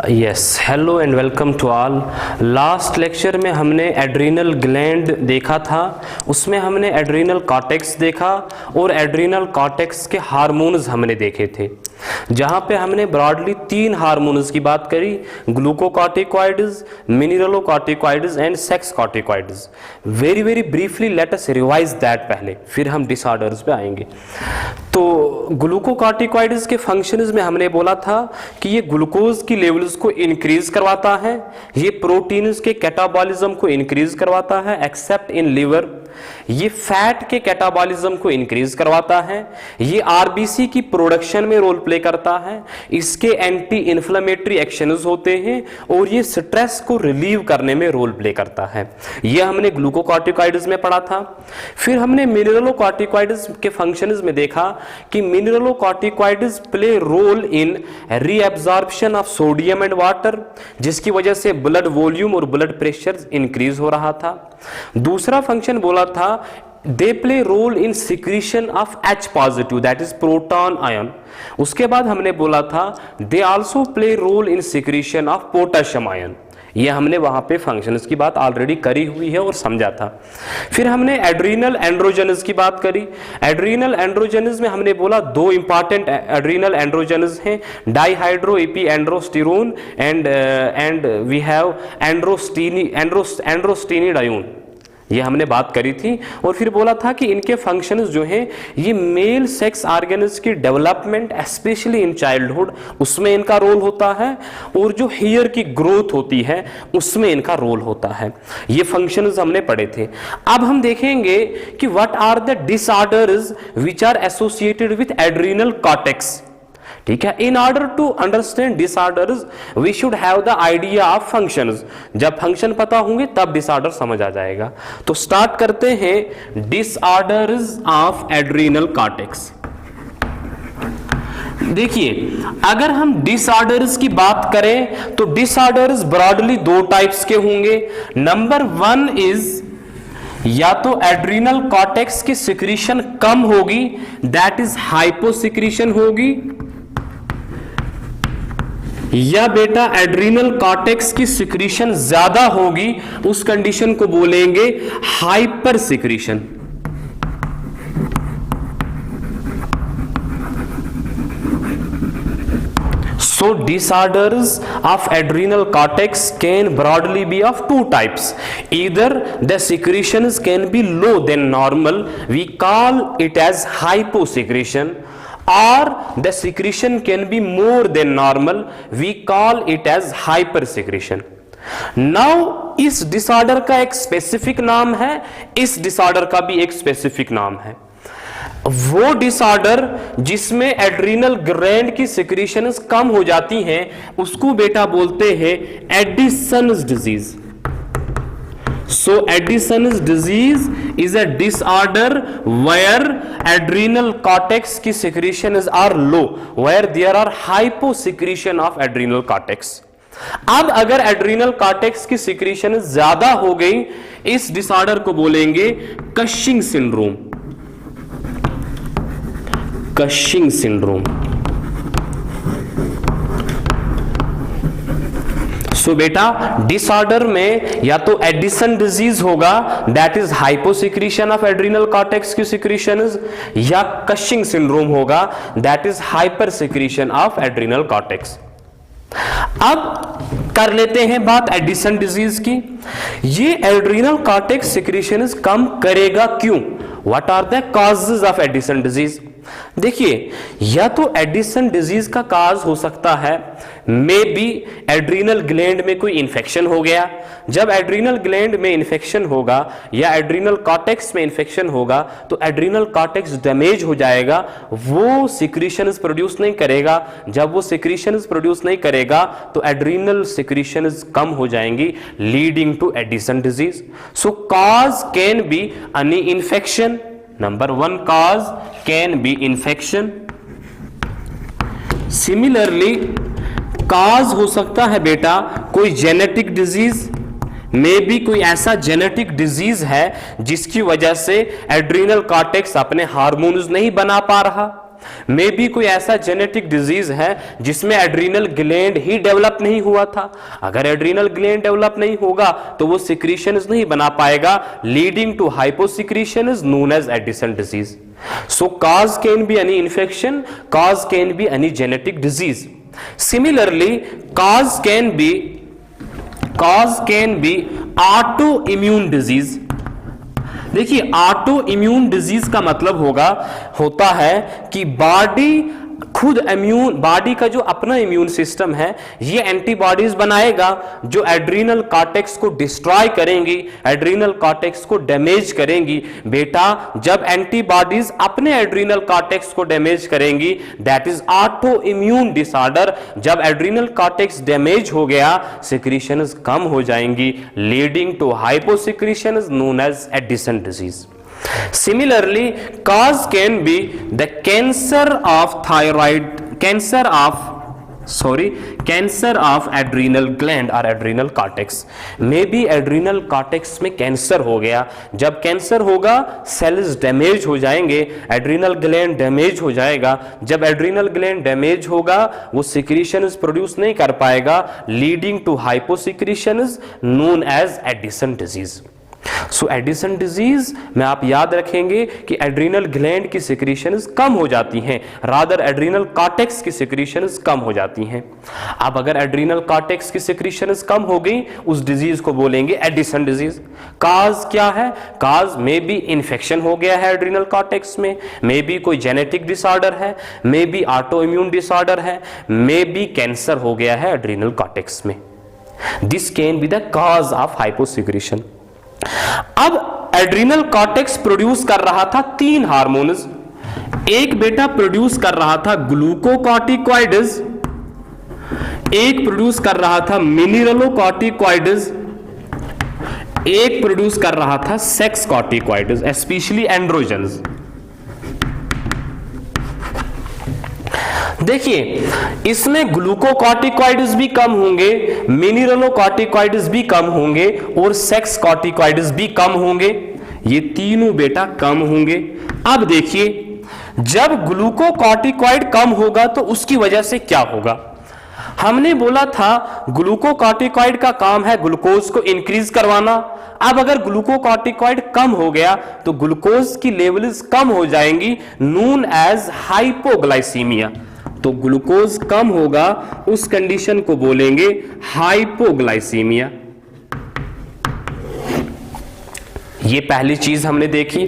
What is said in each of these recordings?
Yes, hello and welcome to all. Last lecture में हमने adrenal gland देखा था, उसमें हमने एड्रीनल कॉर्टेक्स देखा और एड्रीनल कॉर्टेक्स के हार्मोन्स हमने देखे थे, जहां पे हमने ब्रॉडली 3 हार्मोन्स की बात करी, glucocorticoids, mineralocorticoids and sex corticoids. Very briefly let us revise that पहले, फिर हम डिसऑर्डर्स पे आएंगे। तो ग्लूकोकॉर्टिकॉइड्स के फंक्शंस में हमने बोला था कि ये ग्लूकोज की लेवल्स को इंक्रीज करवाता है, ये प्रोटीन्स के कैटाबॉलिज्म को इंक्रीज करवाता है एक्सेप्ट इन लिवर, ये फैट के कैटाबॉलिज्म को इंक्रीज करवाता है, ये आरबीसी की प्रोडक्शन में रोल प्ले करता है, इसके एंटी इन्फ्लेमेटरी एक्शंस होते हैं और ये स्ट्रेस को रिलीव करने में रोल प्ले करता है। ये हमने ग्लूकोकॉर्टिकॉइड्स में पढ़ा था। फिर हमने मिनरलोकॉर्टिकॉइड्स के फंक्शंस में देखा कि mineralocorticoids play role in reabsorption of sodium and water, जिसकी वजह से ब्लड वॉल्यूम और ब्लड प्रेशर इंक्रीज हो रहा था। दूसरा फंक्शन बोला था they play role in secretion of H positive that is proton ion. उसके बाद हमने बोला था they also play role in secretion of potassium ion. ये हमने वहां पे फंक्शंस की बात ऑलरेडी करी हुई है और समझा था। फिर हमने एड्रीनल एंड्रोजेनस की बात करी। एड्रीनल एंड्रोजेनस में हमने बोला 2 इंपॉर्टेंट एड्रीनल एंड्रोजेनस हैं, dehydroepiandrosterone and we have androstenedione. ये हमने बात करी थी और फिर बोला था कि इनके फंक्शंस जो हैं ये मेल सेक्स ऑर्गन्स की डेवलपमेंट स्पेशली इन चाइल्डहुड उसमें इनका रोल होता है और जो हेयर की ग्रोथ होती है उसमें इनका रोल होता है। ये फंक्शंस हमने पढ़े थे। अब हम देखेंगे कि what are the disorders which are associated with adrenal cortex. ठीक है, in order to understand disorders we should have the idea of functions. जब फंक्शन पता होंगे तब डिसऑर्डर समझ आ जाएगा। तो स्टार्ट करते हैं डिसऑर्डर्स ऑफ एड्रीनल कॉर्टेक्स। देखिए, अगर हम डिसऑर्डर्स की बात करें तो डिसऑर्डर्स ब्रॉडली 2 टाइप्स के होंगे। नंबर 1 इज या तो एड्रीनल कॉर्टेक्स की सिक्रीशन कम होगी, दैट इज हाइपोसिक्रीशन होगी, या बेटा एड्रीनल कॉर्टेक्स की सिक्रीशन ज्यादा होगी, उस कंडीशन को बोलेंगे hyper secretion. So disorders of adrenal cortex can broadly be of 2 types. Either the secretions can be low than normal, we call it as hyposecretion, or the secretion can be more than normal, we call it as hypersecretion. Now इस disorder का एक specific नाम है, इस disorder का भी एक specific नाम है। वो डिसऑर्डर जिसमें एड्रीनल ग्लैंड की सिक्रीशंस कम हो जाती हैं उसको बेटा बोलते हैं Edison's disease. So Addison's disease is a disorder where adrenal cortex की secretions are low, where there are hyposecretion of adrenal cortex. अब अगर एड्रीनल कॉर्टेक्स की सिक्रीशन ज्यादा हो गई, इस डिसऑर्डर को बोलेंगे Cushing syndrome. Cushing syndrome. So बेटा डिसऑर्डर में या तो एडिसन डिजीज होगा, that is hyposecretion of adrenal cortex की सिक्रीशंस, या कशिंग सिंड्रोम होगा, that is hyper secretion of adrenal cortex. अब कर लेते हैं बात एडिसन डिजीज की। ये एड्रीनल कॉर्टेक्स सिक्रीशंस कम करेगा क्यों? What are the causes of Addison disease? देखिए, या तो एडिसन डिजीज का काज हो सकता है मे बी एड्रीनल ग्लैंड में कोई इंफेक्शन हो गया। जब एड्रीनल ग्लैंड में इंफेक्शन होगा या एड्रीनल कॉर्टेक्स में इंफेक्शन होगा तो एड्रीनल कॉर्टेक्स डैमेज हो जाएगा, वो सिक्रीशंस प्रोड्यूस नहीं करेगा। जब वो सिक्रीशंस प्रोड्यूस नहीं करेगा तो एड्रीनल सिक्रीशंस कम हो जाएंगी, leading to Addison disease. So cause can be any infection. Number 1 cause can be infection. Similarly, cause हो सकता है बेटा कोई जेनेटिक डिजीज, मे बी कोई ऐसा जेनेटिक डिजीज है जिसकी वजह से एड्रीनल कॉर्टेक्स अपने हार्मोन्स नहीं बना पा रहा। मे बी कोई ऐसा जेनेटिक डिजीज है जिसमें एड्रीनल ग्लैंड ही डेवलप नहीं हुआ था। अगर एड्रीनल ग्लैंड डेवलप नहीं होगा तो वो सिक्रीशंस नहीं बना पाएगा, leading to hyposecretion is known as Addison disease. So cause can be any infection, cause can be any genetic disease. Similarly, cause can be autoimmune disease. देखिए ऑटो इम्यून डिजीज का मतलब होता है कि बॉडी का जो अपना इम्यून सिस्टम है ये एंटीबॉडीज बनाएगा जो एड्रीनल कॉर्टेक्स को डिस्ट्रॉय करेंगी, एड्रीनल कॉर्टेक्स को डैमेज करेंगी। बेटा जब एंटीबॉडीज अपने एड्रीनल कॉर्टेक्स को डैमेज करेंगी that is auto immune disorder. जब एड्रीनल कॉर्टेक्स डैमेज हो गया सिक्रीशंस कम हो जाएंगी, leading to hyposecretion known as Addison disease. Similarly, cause can be the cancer of adrenal gland or adrenal cortex. Maybe adrenal cortex में cancer हो गया। जब कैंसर होगा सेल्स डैमेज हो जाएंगे, एड्रीनल ग्लैंड डैमेज हो जाएगा। जब एड्रीनल ग्लैंड डैमेज होगा वो सिक्रीशंस प्रोड्यूस नहीं कर पाएगा, leading to hyposecretions known as Addison disease. So Addison disease में आप याद रखेंगे कि एड्रीनल ग्लैंड की सिक्रीशंस कम हो जाती हैं, रादर एड्रीनल कॉर्टेक्स की सिक्रीशंस कम हो जाती हैं। अब अगर एड्रीनल कॉर्टेक्स की सिक्रीशंस कम हो गई उस डिजीज को बोलेंगे एडिसन डिजीज। काज क्या है? काज मे बी इन्फेक्शन हो गया है एड्रीनल कॉर्टेक्स में, मे बी कोई जेनेटिक डिसऑर्डर है, may be auto immune disorder है, मे बी कैंसर हो गया है एड्रीनल कॉर्टेक्स में। This can be the cause of hyposecretion. अब एड्रीनल कॉर्टेक्स प्रोड्यूस कर रहा था 3 हार्मोन्स। एक बेटा प्रोड्यूस कर रहा था ग्लूकोकॉर्टिकॉइड्स, एक प्रोड्यूस कर रहा था मिनरलोकॉर्टिकॉइड्स, एक प्रोड्यूस कर रहा था सेक्स कॉर्टिकॉइड्स, स्पेशली एंड्रोजन्स। देखिए इसमें ग्लूकोकॉर्टिकॉइड्स भी कम होंगे, मिनरलोकॉर्टिकॉइड्स भी कम होंगे और सेक्स कॉर्टिकॉइड्स भी कम होंगे। ये तीनों बेटा कम होंगे। अब देखिए जब ग्लूकोकॉर्टिकॉइड कम होगा तो उसकी वजह से क्या होगा? हमने बोला था ग्लूकोकॉर्टिकॉइड का काम है ग्लूकोज को इंक्रीज करवाना। अब अगर ग्लूकोकॉर्टिकॉइड कम हो गया तो ग्लूकोज की लेवल्स कम हो जाएंगी, नोन एज हाइपोग्लाइसीमिया। तो ग्लूकोज कम होगा उस कंडीशन को बोलेंगे हाइपोग्लाइसीमिया। ये पहली चीज हमने देखी।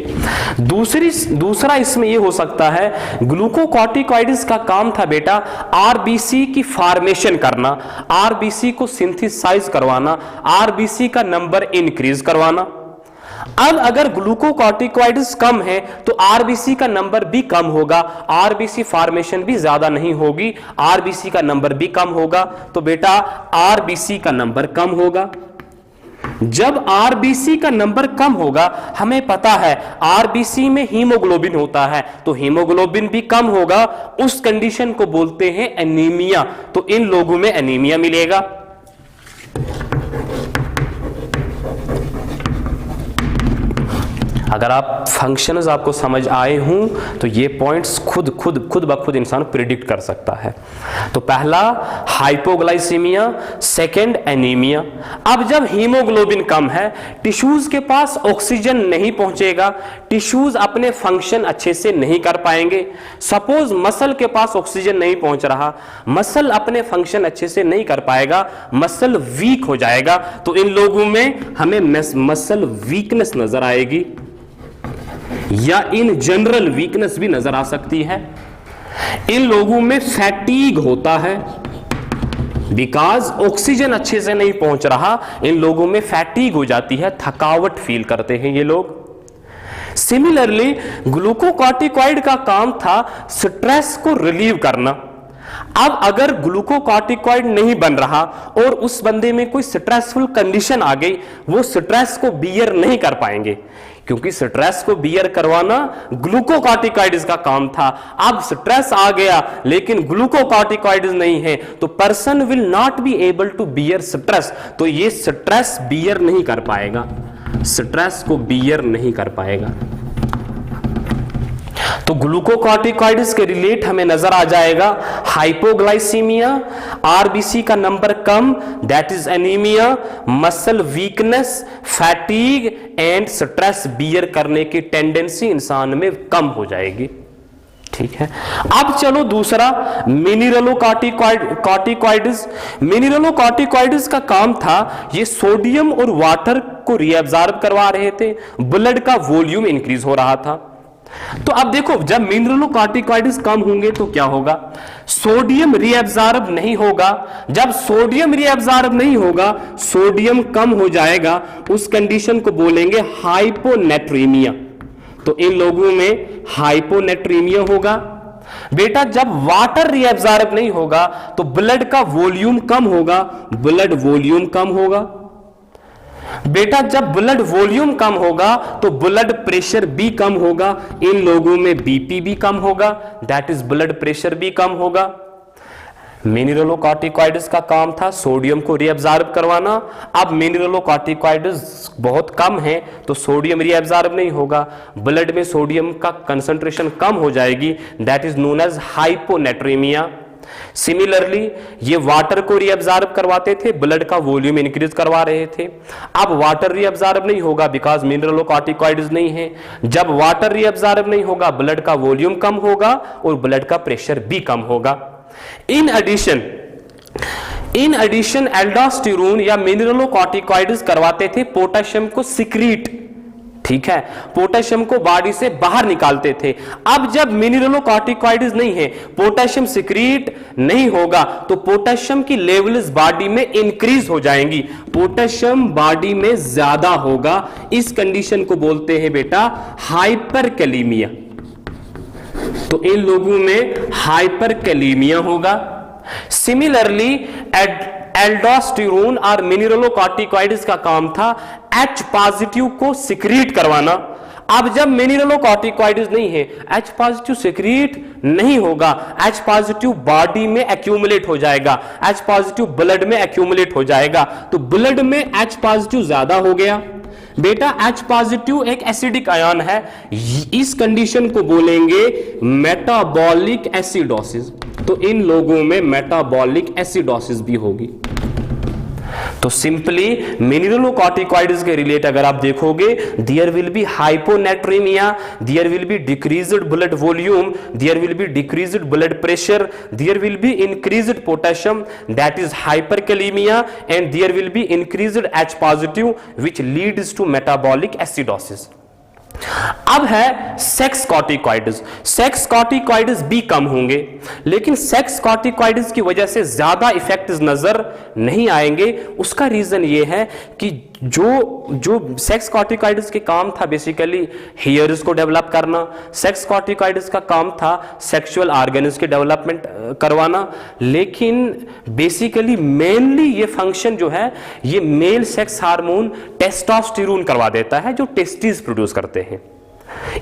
दूसरा इसमें ये हो सकता है ग्लूकोकॉर्टिकॉइड्स का काम था बेटा आरबीसी की फॉर्मेशन करना, आरबीसी को सिंथेसाइज करवाना, आरबीसी का नंबर इंक्रीज करवाना। अब अगर ग्लूकोकॉर्टिकॉइड्स कम है तो आरबीसी का नंबर भी कम होगा, आरबीसी फॉर्मेशन भी ज्यादा नहीं होगी, आरबीसी का नंबर भी कम होगा। तो बेटा आरबीसी का नंबर कम होगा। जब आरबीसी का नंबर कम होगा, हमें पता है आरबीसी में हीमोग्लोबिन होता है, तो हीमोग्लोबिन भी कम होगा। उस कंडीशन को बोलते हैं एनीमिया। तो इन लोगों में एनीमिया मिलेगा। अगर आप फंक्शंस आपको समझ आए हों तो ये पॉइंट्स खुद ब खुद इंसान प्रिडिक्ट कर सकता है। तो पहला हाइपोग्लाइसीमिया, सेकंड एनीमिया। अब जब हीमोग्लोबिन कम है, टिश्यूज के पास ऑक्सीजन नहीं पहुंचेगा, टिश्यूज अपने फंक्शन अच्छे से नहीं कर पाएंगे। सपोज मसल के पास ऑक्सीजन नहीं पहुंच रहा, मसल अपने फंक्शन अच्छे से नहीं कर पाएगा, मसल वीक हो जाएगा। तो इन लोगों में हमें मसल वीकनेस नजर आएगी या इन जनरल वीकनेस भी नजर आ सकती है। इन लोगों में फैटीग होता है, बिकॉज ऑक्सीजन अच्छे से नहीं पहुंच रहा, इन लोगों में फैटीग हो जाती है, थकावट फील करते हैं ये लोग। सिमिलरली ग्लूकोकॉर्टिकॉइड का काम था स्ट्रेस को रिलीव करना। अब अगर ग्लूकोकॉर्टिकॉइड नहीं बन रहा और उस बंदे में कोई स्ट्रेसफुल कंडीशन आ गई, वो स्ट्रेस को बियर नहीं कर पाएंगे, क्योंकि स्ट्रेस को बियर करवाना ग्लूकोकॉर्टिकॉइड्स का काम था। अब स्ट्रेस आ गया लेकिन ग्लूकोकॉर्टिकॉइड्स नहीं है, तो person will not be able to bear stress. तो ये स्ट्रेस बियर नहीं कर पाएगा, स्ट्रेस को बियर नहीं कर पाएगा। तो ग्लूकोकॉर्टिकॉइड्स के रिलेट हमें नजर आ जाएगा हाइपोग्लाइसीमिया, आरबीसी का नंबर कम, that is anaemia, muscle weakness, fatigue and stress bear करने की टेंडेंसी इंसान में कम हो जाएगी। ठीक है, अब चलो दूसरा मिनरलोकॉर्टिकॉइड्स। मिनरलोकॉर्टिकॉइड्स का काम था ये सोडियम और वाटर को रीअब्जॉर्ब करवा रहे थे, ब्लड का वॉल्यूम इंक्रीज हो रहा था। तो अब देखो, जब मिनरलोकॉर्टिकॉइड्स कम होंगे तो क्या होगा, सोडियम रीअब्जॉर्ब नहीं होगा। जब सोडियम रीअब्जॉर्ब नहीं होगा, सोडियम कम हो जाएगा, उस कंडीशन को बोलेंगे हाइपोनेट्रीमिया। तो इन लोगों में हाइपोनेट्रीमिया होगा। बेटा जब वाटर रीअब्जॉर्ब नहीं होगा तो ब्लड का वॉल्यूम कम होगा, ब्लड वॉल्यूम कम होगा। बेटा जब ब्लड वॉल्यूम कम होगा तो ब्लड प्रेशर भी कम होगा, इन लोगों में बीपी भी कम होगा, दैट इज ब्लड प्रेशर भी कम होगा। मिनरलोकॉर्टिकॉइड्स का काम था सोडियम को रीअब्जॉर्ब करवाना। अब मिनरलोकॉर्टिकॉइड्स बहुत कम है तो सोडियम रीअब्जॉर्ब नहीं होगा, ब्लड में सोडियम का कंसंट्रेशन कम हो जाएगी, that is known as hyponatraemia. Similarly ये वाटर को रीअब्जॉर्ब करवाते थे, ब्लड का वॉल्यूम इंक्रीज करवा रहे थे। अब वाटर रीअब्जॉर्ब नहीं होगा बिकॉज मिनरलोकॉर्टिकॉइड्स नहीं है। जब वाटर रीअब्जॉर्ब नहीं होगा, ब्लड का वॉल्यूम कम होगा और ब्लड का प्रेशर भी कम होगा। इन एडिशन एल्डोस्टेरोन या मिनरलोकॉर्टिकॉइड्स करवाते थे पोटेशियम को सिक्रीट। ठीक है, पोटेशियम को बॉडी से बाहर निकालते थे। अब जब मिनरलोकॉर्टिकॉइड्स नहीं है, पोटेशियम सिक्रीट नहीं होगा, तो पोटेशियम की लेवल्स बॉडी में इंक्रीज हो जाएंगी, पोटेशियम बॉडी में ज्यादा होगा। इस कंडीशन को बोलते हैं बेटा हाइपरकैलेमिया। तो इन लोगों में हाइपरकैलेमिया होगा। सिमिलरली एल्डोस्टेरोन और मिनरलोकॉर्टिकॉइड्स का काम था H पॉजिटिव को सिक्रीट करवाना। अब जब मिनरलोकॉर्टिकॉइड्स नहीं है, H पॉजिटिव सिक्रीट नहीं होगा, H पॉजिटिव बॉडी में एक्यूमुलेट हो जाएगा, H पॉजिटिव ब्लड में एक्यूमुलेट हो जाएगा, तो ब्लड में H पॉजिटिव ज्यादा हो गया। बेटा H पॉजिटिव एक एसिडिक आयन है, इस कंडीशन को बोलेंगे मेटाबॉलिक एसिडोसिस। तो इन लोगों में मेटाबॉलिक एसिडोसिस भी होगी। तो सिंपली मिनरलोकॉर्टिकॉइड्स के रिलेट अगर आप देखोगे, there will be hyponatraemia, there will be decreased blood volume, there will be decreased blood pressure, there will be increased potassium, that is hyperkalaemia, and there will be increased H positive which leads to metabolic acidosis. अब है sex corticoids. Sex corticoids भी कम होंगे, लेकिन sex corticoids की वजह से ज्यादा effects नजर नहीं आएंगे। उसका रीजन ये है कि जो सेक्स कॉर्टिकॉइड्स के काम था बेसिकली हेयर्स को डेवलप करना, सेक्स कॉर्टिकॉइड्स का काम था सेक्सुअल ऑर्गन्स के डेवलपमेंट करवाना, लेकिन बेसिकली मेनली ये फंक्शन जो है ये मेल सेक्स हार्मोन टेस्टोस्टेरोन करवा देता है जो टेस्टिस प्रोड्यूस करते हैं।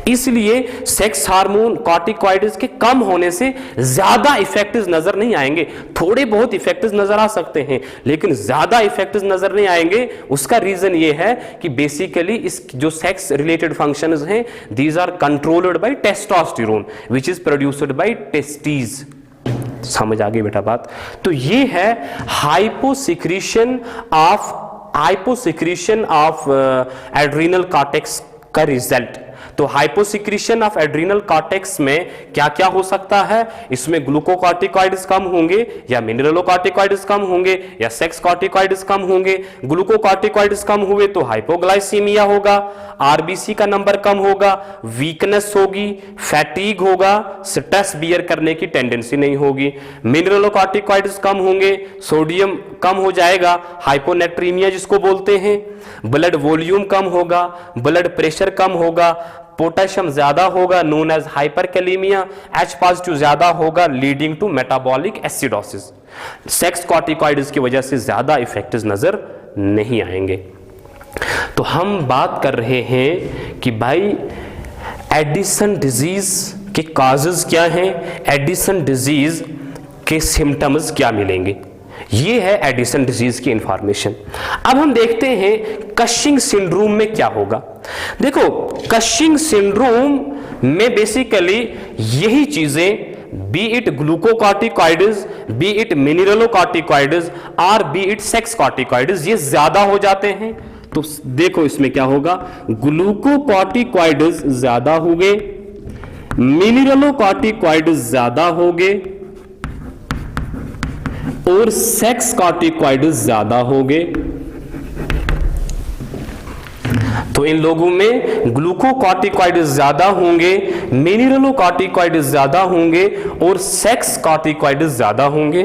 इसलिए सेक्स हार्मोन कॉर्टिकॉइड्स के कम होने से ज्यादा इफेक्ट्स नजर नहीं आएंगे। थोड़े बहुत इफेक्ट्स नजर आ सकते हैं लेकिन ज्यादा इफेक्ट्स नजर नहीं आएंगे। उसका रीजन ये है कि बेसिकली इस जो सेक्स रिलेटेड फंक्शंस हैं these are controlled by testosterone which is produced by testis. समझ आ गई बेटा बात? तो ये है हाइपोसिक्रीशन ऑफ एड्रीनल कॉर्टेक्स का रिजल्ट। तो हाइपोसिक्रीशन ऑफ एड्रीनल कॉर्टेक्स में क्या क्या हो सकता है? इसमें ग्लूकोकॉर्टिकॉइड्स कम होंगे या मिनरलोकॉर्टिकॉइड्स कम होंगे या सेक्स कॉर्टिकॉइड्स कम होंगे। ग्लूकोकॉर्टिकॉइड्स कम हुए तो हाइपोग्लाइसीमिया होगा, आरबीसी का नंबर कम होगा, वीकनेस होगी, फैटीग होगा, स्ट्रेस बियर करने की टेंडेंसी नहीं होगी। मिनरलोकॉर्टिकॉइड्स कम होंगे, सोडियम कम हो जाएगा, हाइपोनेट्रीमिया जिसको बोलते हैं, ब्लड वॉल्यूम कम होगा, ब्लड प्रेशर कम होगा, पोटेशियम ज्यादा होगा known as hyperkalaemia, H positive ज्यादा होगा leading to metabolic acidosis. Sex corticoids की वजह से ज्यादा इफेक्ट्स नजर नहीं आएंगे। तो हम बात कर रहे हैं कि भाई एडिसन डिजीज के कॉजेज क्या हैं, एडिसन डिजीज के सिम्टम्स क्या मिलेंगे, ये है एडिसन डिजीज की इंफॉर्मेशन। अब हम देखते हैं कशिंग सिंड्रोम में क्या होगा। देखो कशिंग सिंड्रोम में बेसिकली यही चीजें, B it glucocorticoids, B it mineralocorticoids और बी इट सेक्स कॉर्टिकॉइड्स, ये ज्यादा हो जाते हैं। तो देखो इसमें क्या होगा, ग्लूकोकॉर्टिकॉइड्स ज्यादा हो गए, मिनरलोकॉर्टिकॉइड्स ज्यादा हो गए और सेक्स कॉर्टिकॉइड्स ज्यादा हो गए। तो इन लोगों में ग्लूकोकॉर्टिकॉइड्स ज्यादा होंगे, मिनरलोकॉर्टिकॉइड्स ज्यादा होंगे और सेक्स कॉर्टिकॉइड्स ज्यादा होंगे।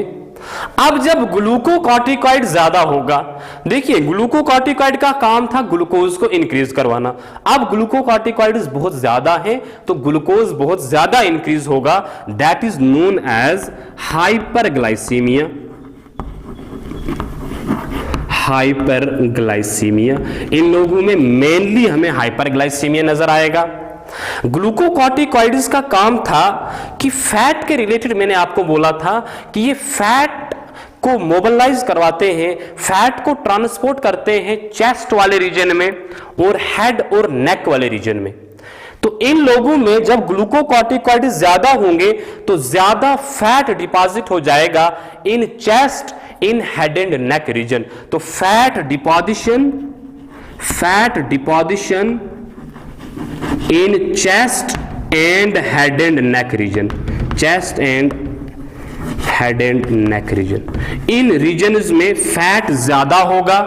अब जब ग्लूकोकॉर्टिकॉइड ज्यादा होगा, देखिए ग्लूकोकॉर्टिकॉइड का काम था ग्लूकोज को इंक्रीज करवाना, अब ग्लूकोकॉर्टिकॉइड्स बहुत ज्यादा हैं तो ग्लूकोज बहुत ज्यादा इंक्रीज होगा, that is known as hyperglycemia. Hyperglycemia, इन लोगों में मेनली हमें हाइपरग्लाइसीमिया नजर आएगा। ग्लूकोकॉर्टिकॉइड्स का काम था कि फैट के रिलेटेड, मैंने आपको बोला था कि ये फैट को मोबिलाइज करवाते हैं, फैट को ट्रांसपोर्ट करते हैं चेस्ट वाले रीजन में और हेड और नेक वाले रीजन में। तो इन लोगों में जब ग्लूकोकॉर्टिकॉइड्स ज्यादा होंगे तो ज्यादा फैट डिपॉजिट हो जाएगा in chest, in head and neck region. तो fat deposition in chest and head and neck region, chest and head and neck region, इन रीजन्स में फैट ज्यादा होगा।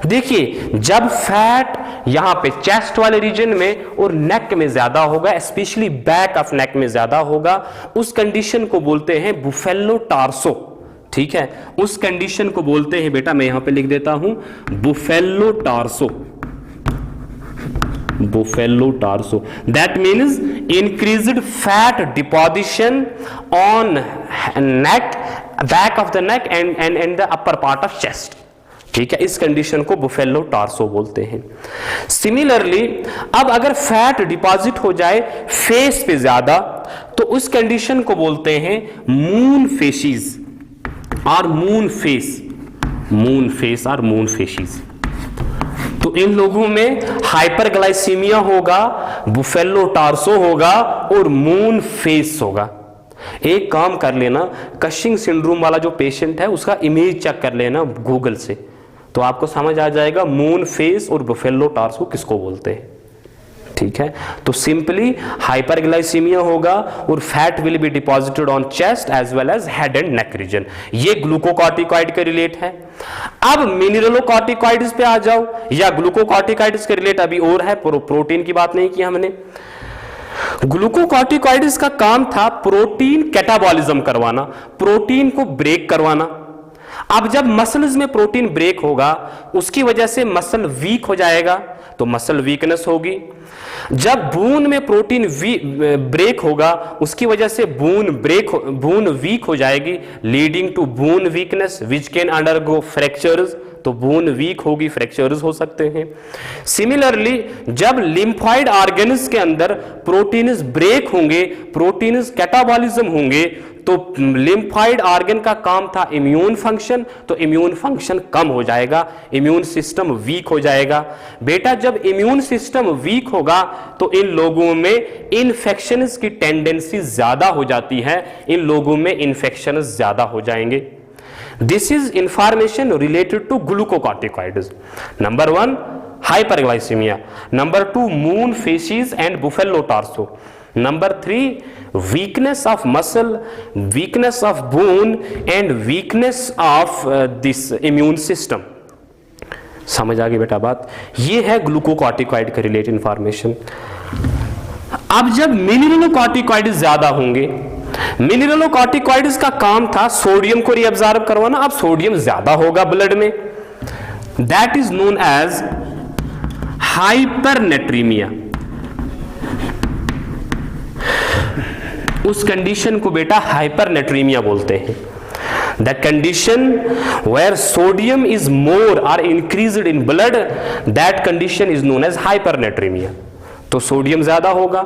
देखिए जब फैट यहां पे चेस्ट वाले रीजन में और नेक में ज्यादा होगा, स्पेशली बैक ऑफ नेक में ज्यादा होगा, उस कंडीशन को बोलते हैं बुफेलो टार्सो। ठीक है, उस कंडीशन को बोलते हैं, बेटा मैं यहां पे लिख देता हूं, buffalo torso. Buffalo torso, that means increased fat deposition on neck, back of the neck and the upper part of chest. ठीक है, इस कंडीशन को बुफेलो टार्सो बोलते हैं। सिमिलरली अब अगर फैट डिपॉजिट हो जाए फेस पे ज्यादा तो उस कंडीशन को बोलते हैं मून फेशिस और मून फेस, मून फेस और मून फेशिस। तो इन लोगों में हाइपरग्लाइसीमिया होगा, बुफेलो टार्सो होगा और मून फेस होगा। एक काम कर लेना, कशिंग सिंड्रोम वाला जो पेशेंट है उसका इमेज चेक कर लेना गूगल से, तो आपको समझ आ जाएगा मून फेस और बुफेलो टार्सो किसको बोलते हैं। ठीक है, तो सिंपली हाइपरग्लाइसीमिया होगा और fat will be deposited on chest as well as head and neck region. ये ग्लूकोकॉर्टिकॉइड के रिलेट है। अब मिनरलोकॉर्टिकॉइड्स पे आ जाओ, या ग्लूकोकॉर्टिकॉइड्स के रिलेट अभी और है, प्रोटीन की बात नहीं की हमने। ग्लूकोकॉर्टिकॉइड्स का काम था प्रोटीन कैटाबॉलिज्म करवाना, प्रोटीन को ब्रेक करवाना। अब जब मसल्स में प्रोटीन ब्रेक होगा उसकी वजह से मसल वीक हो जाएगा, तो मसल वीकनेस होगी। जब बोन में प्रोटीन ब्रेक होगा उसकी वजह से बोन वीक हो जाएगी, leading to bone weakness which can undergo fractures. तो बोन वीक होगी, फ्रैक्चर्स हो सकते हैं। सिमिलरली जब लिम्फॉइड ऑर्गन्स के अंदर प्रोटीन्स ब्रेक होंगे, प्रोटीन्स कैटाबॉलिज्म होंगे, तो लिम्फॉइड ऑर्गन का काम था इम्यून फंक्शन, तो इम्यून फंक्शन कम हो जाएगा, इम्यून सिस्टम वीक हो जाएगा। बेटा जब इम्यून सिस्टम वीक होगा तो इन लोगों में इन्फेक्शंस की टेंडेंसी ज्यादा हो जाती है, इन लोगों में इन्फेक्शन ज्यादा हो जाएंगे। This is information related to glucocorticoids. Number 1 hyperglycemia, number 2 moon faces and buffalo torso, number 3 weakness of muscle, weakness of bone and weakness of this immune system। समझ आ गई बेटा बात? ये है ग्लूकोकॉर्टिकॉइड के रिलेटेड इंफॉर्मेशन। अब जब मिनरलोकॉर्टिकॉइड ज्यादा होंगे, मिनरलोकॉर्टिकॉइड्स का काम था सोडियम को रीअब्जॉर्ब करवाना, अब सोडियम ज्यादा होगा ब्लड में, that is known as hypernatremia. उस कंडीशन को बेटा हाइपरनेट्रीमिया बोलते हैं। The condition where sodium is more और increased in blood, that condition is known as hypernatremia. तो सोडियम ज्यादा होगा।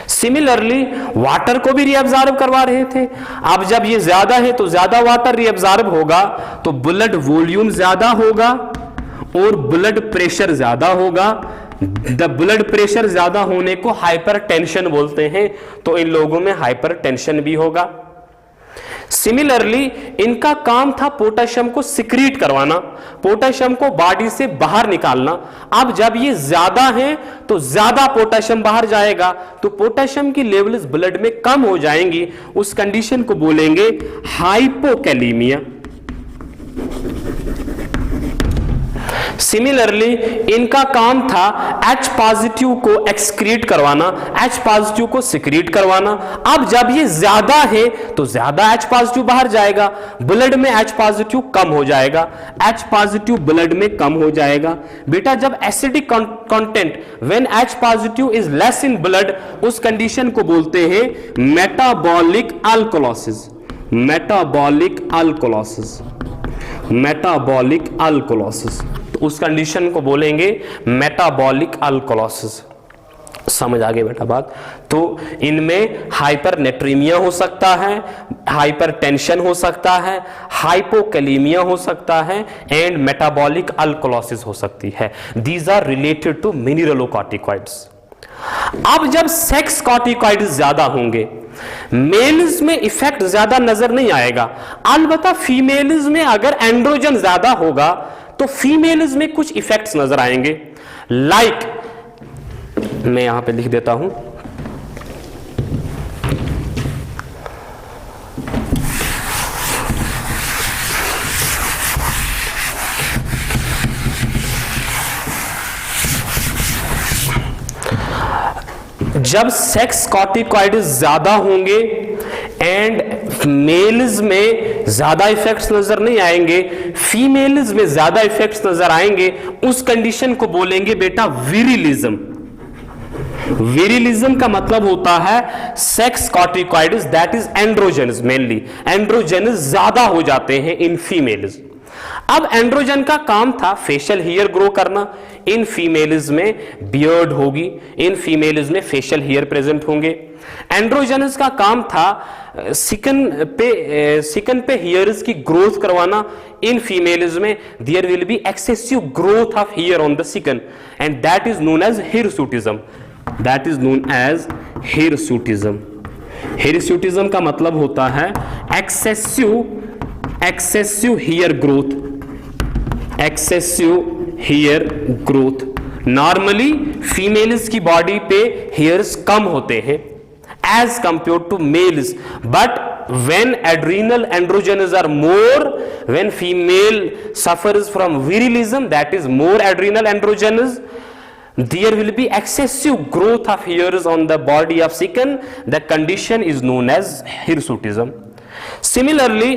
सिमिलरली वाटर को भी रीअब्जॉर्ब करवा रहे थे, अब जब ये ज्यादा है तो ज्यादा वाटर रीअब्जॉर्ब होगा, तो ब्लड वॉल्यूम ज्यादा होगा और ब्लड प्रेशर ज्यादा होगा, द ब्लड प्रेशर ज्यादा होने को हाइपरटेंशन बोलते हैं, तो इन लोगों में हाइपरटेंशन भी होगा। सिमिलरली इनका काम था पोटेशियम को सिक्रीट करवाना, पोटेशियम को बॉडी से बाहर निकालना। अब जब ये ज्यादा है तो ज्यादा पोटेशियम बाहर जाएगा, तो पोटेशियम की लेवल्स ब्लड में कम हो जाएंगी, उस कंडीशन को बोलेंगे हाइपोकैलीमिया। सिमिलरली इनका काम था H पॉजिटिव को एक्सक्रीट करवाना, H पॉजिटिव को सिक्रीट करवाना। अब जब ये ज्यादा है तो ज्यादा H पॉजिटिव बाहर जाएगा, ब्लड में H पॉजिटिव कम हो जाएगा, H पॉजिटिव ब्लड में कम हो जाएगा। बेटा जब acidic content when H positive is less in blood, उस कंडीशन को बोलते हैं मेटाबॉलिक अल्कोलासिस। मेटाबॉलिक अल्कोलासिस, मेटाबॉलिक अल्कोलासिस, उस कंडीशन को बोलेंगे मेटाबॉलिक अल्कोलासिस। समझ आ गई बेटा बात? तो इनमें हाइपरनेट्रीमिया हो सकता है, हाइपरटेंशन हो सकता है, हाइपोकैलीमिया हो सकता है एंड मेटाबॉलिक अल्कोलासिस हो सकती है। These are related to mineralocorticoids. अब जब सेक्स कॉर्टिकॉइड्स ज्यादा होंगे, मेल्स में इफेक्ट ज्यादा नजर नहीं आएगा, अलबत्ता फीमेल्स में अगर एंड्रोजन ज्यादा होगा तो फीमेल्स में कुछ इफेक्ट्स नजर आएंगे। मैं यहां पे लिख देता हूं, जब सेक्स कॉर्टिकॉइड्स ज्यादा होंगे एंड मेल्स में ज्यादा इफेक्ट्स नजर नहीं आएंगे, फीमेल्स में ज्यादा इफेक्ट्स नजर आएंगे, उस कंडीशन को बोलेंगे बेटा विरिलिज्म। विरिलिज्म का मतलब होता है sex corticoids that is androgens, mainly androgens ज्यादा हो जाते हैं इन फीमेल्स। अब एंड्रोजन का काम था फेशियल हेयर ग्रो करना, इन फीमेल्स में बियर्ड होगी, इन फीमेल्स में फेशियल हेयर प्रेजेंट होंगे। एंड्रोजेनस का काम था सिकन पे हेयर्स की ग्रोथ करवाना, इन फीमेल्स में there will be excessive growth of hair on the skin and that is known as hirsutism. That is known as hirsutism. Hirsutism का मतलब होता है excessive hair growth, excessive hair growth. Normally females की body पे hairs कम होते हैं as compare to males, but when adrenal androgens are more, when female suffers from virilism, that is more adrenal androgens, there will be excessive growth of hairs on the body of sicken. The condition is known as hirsutism. Similarly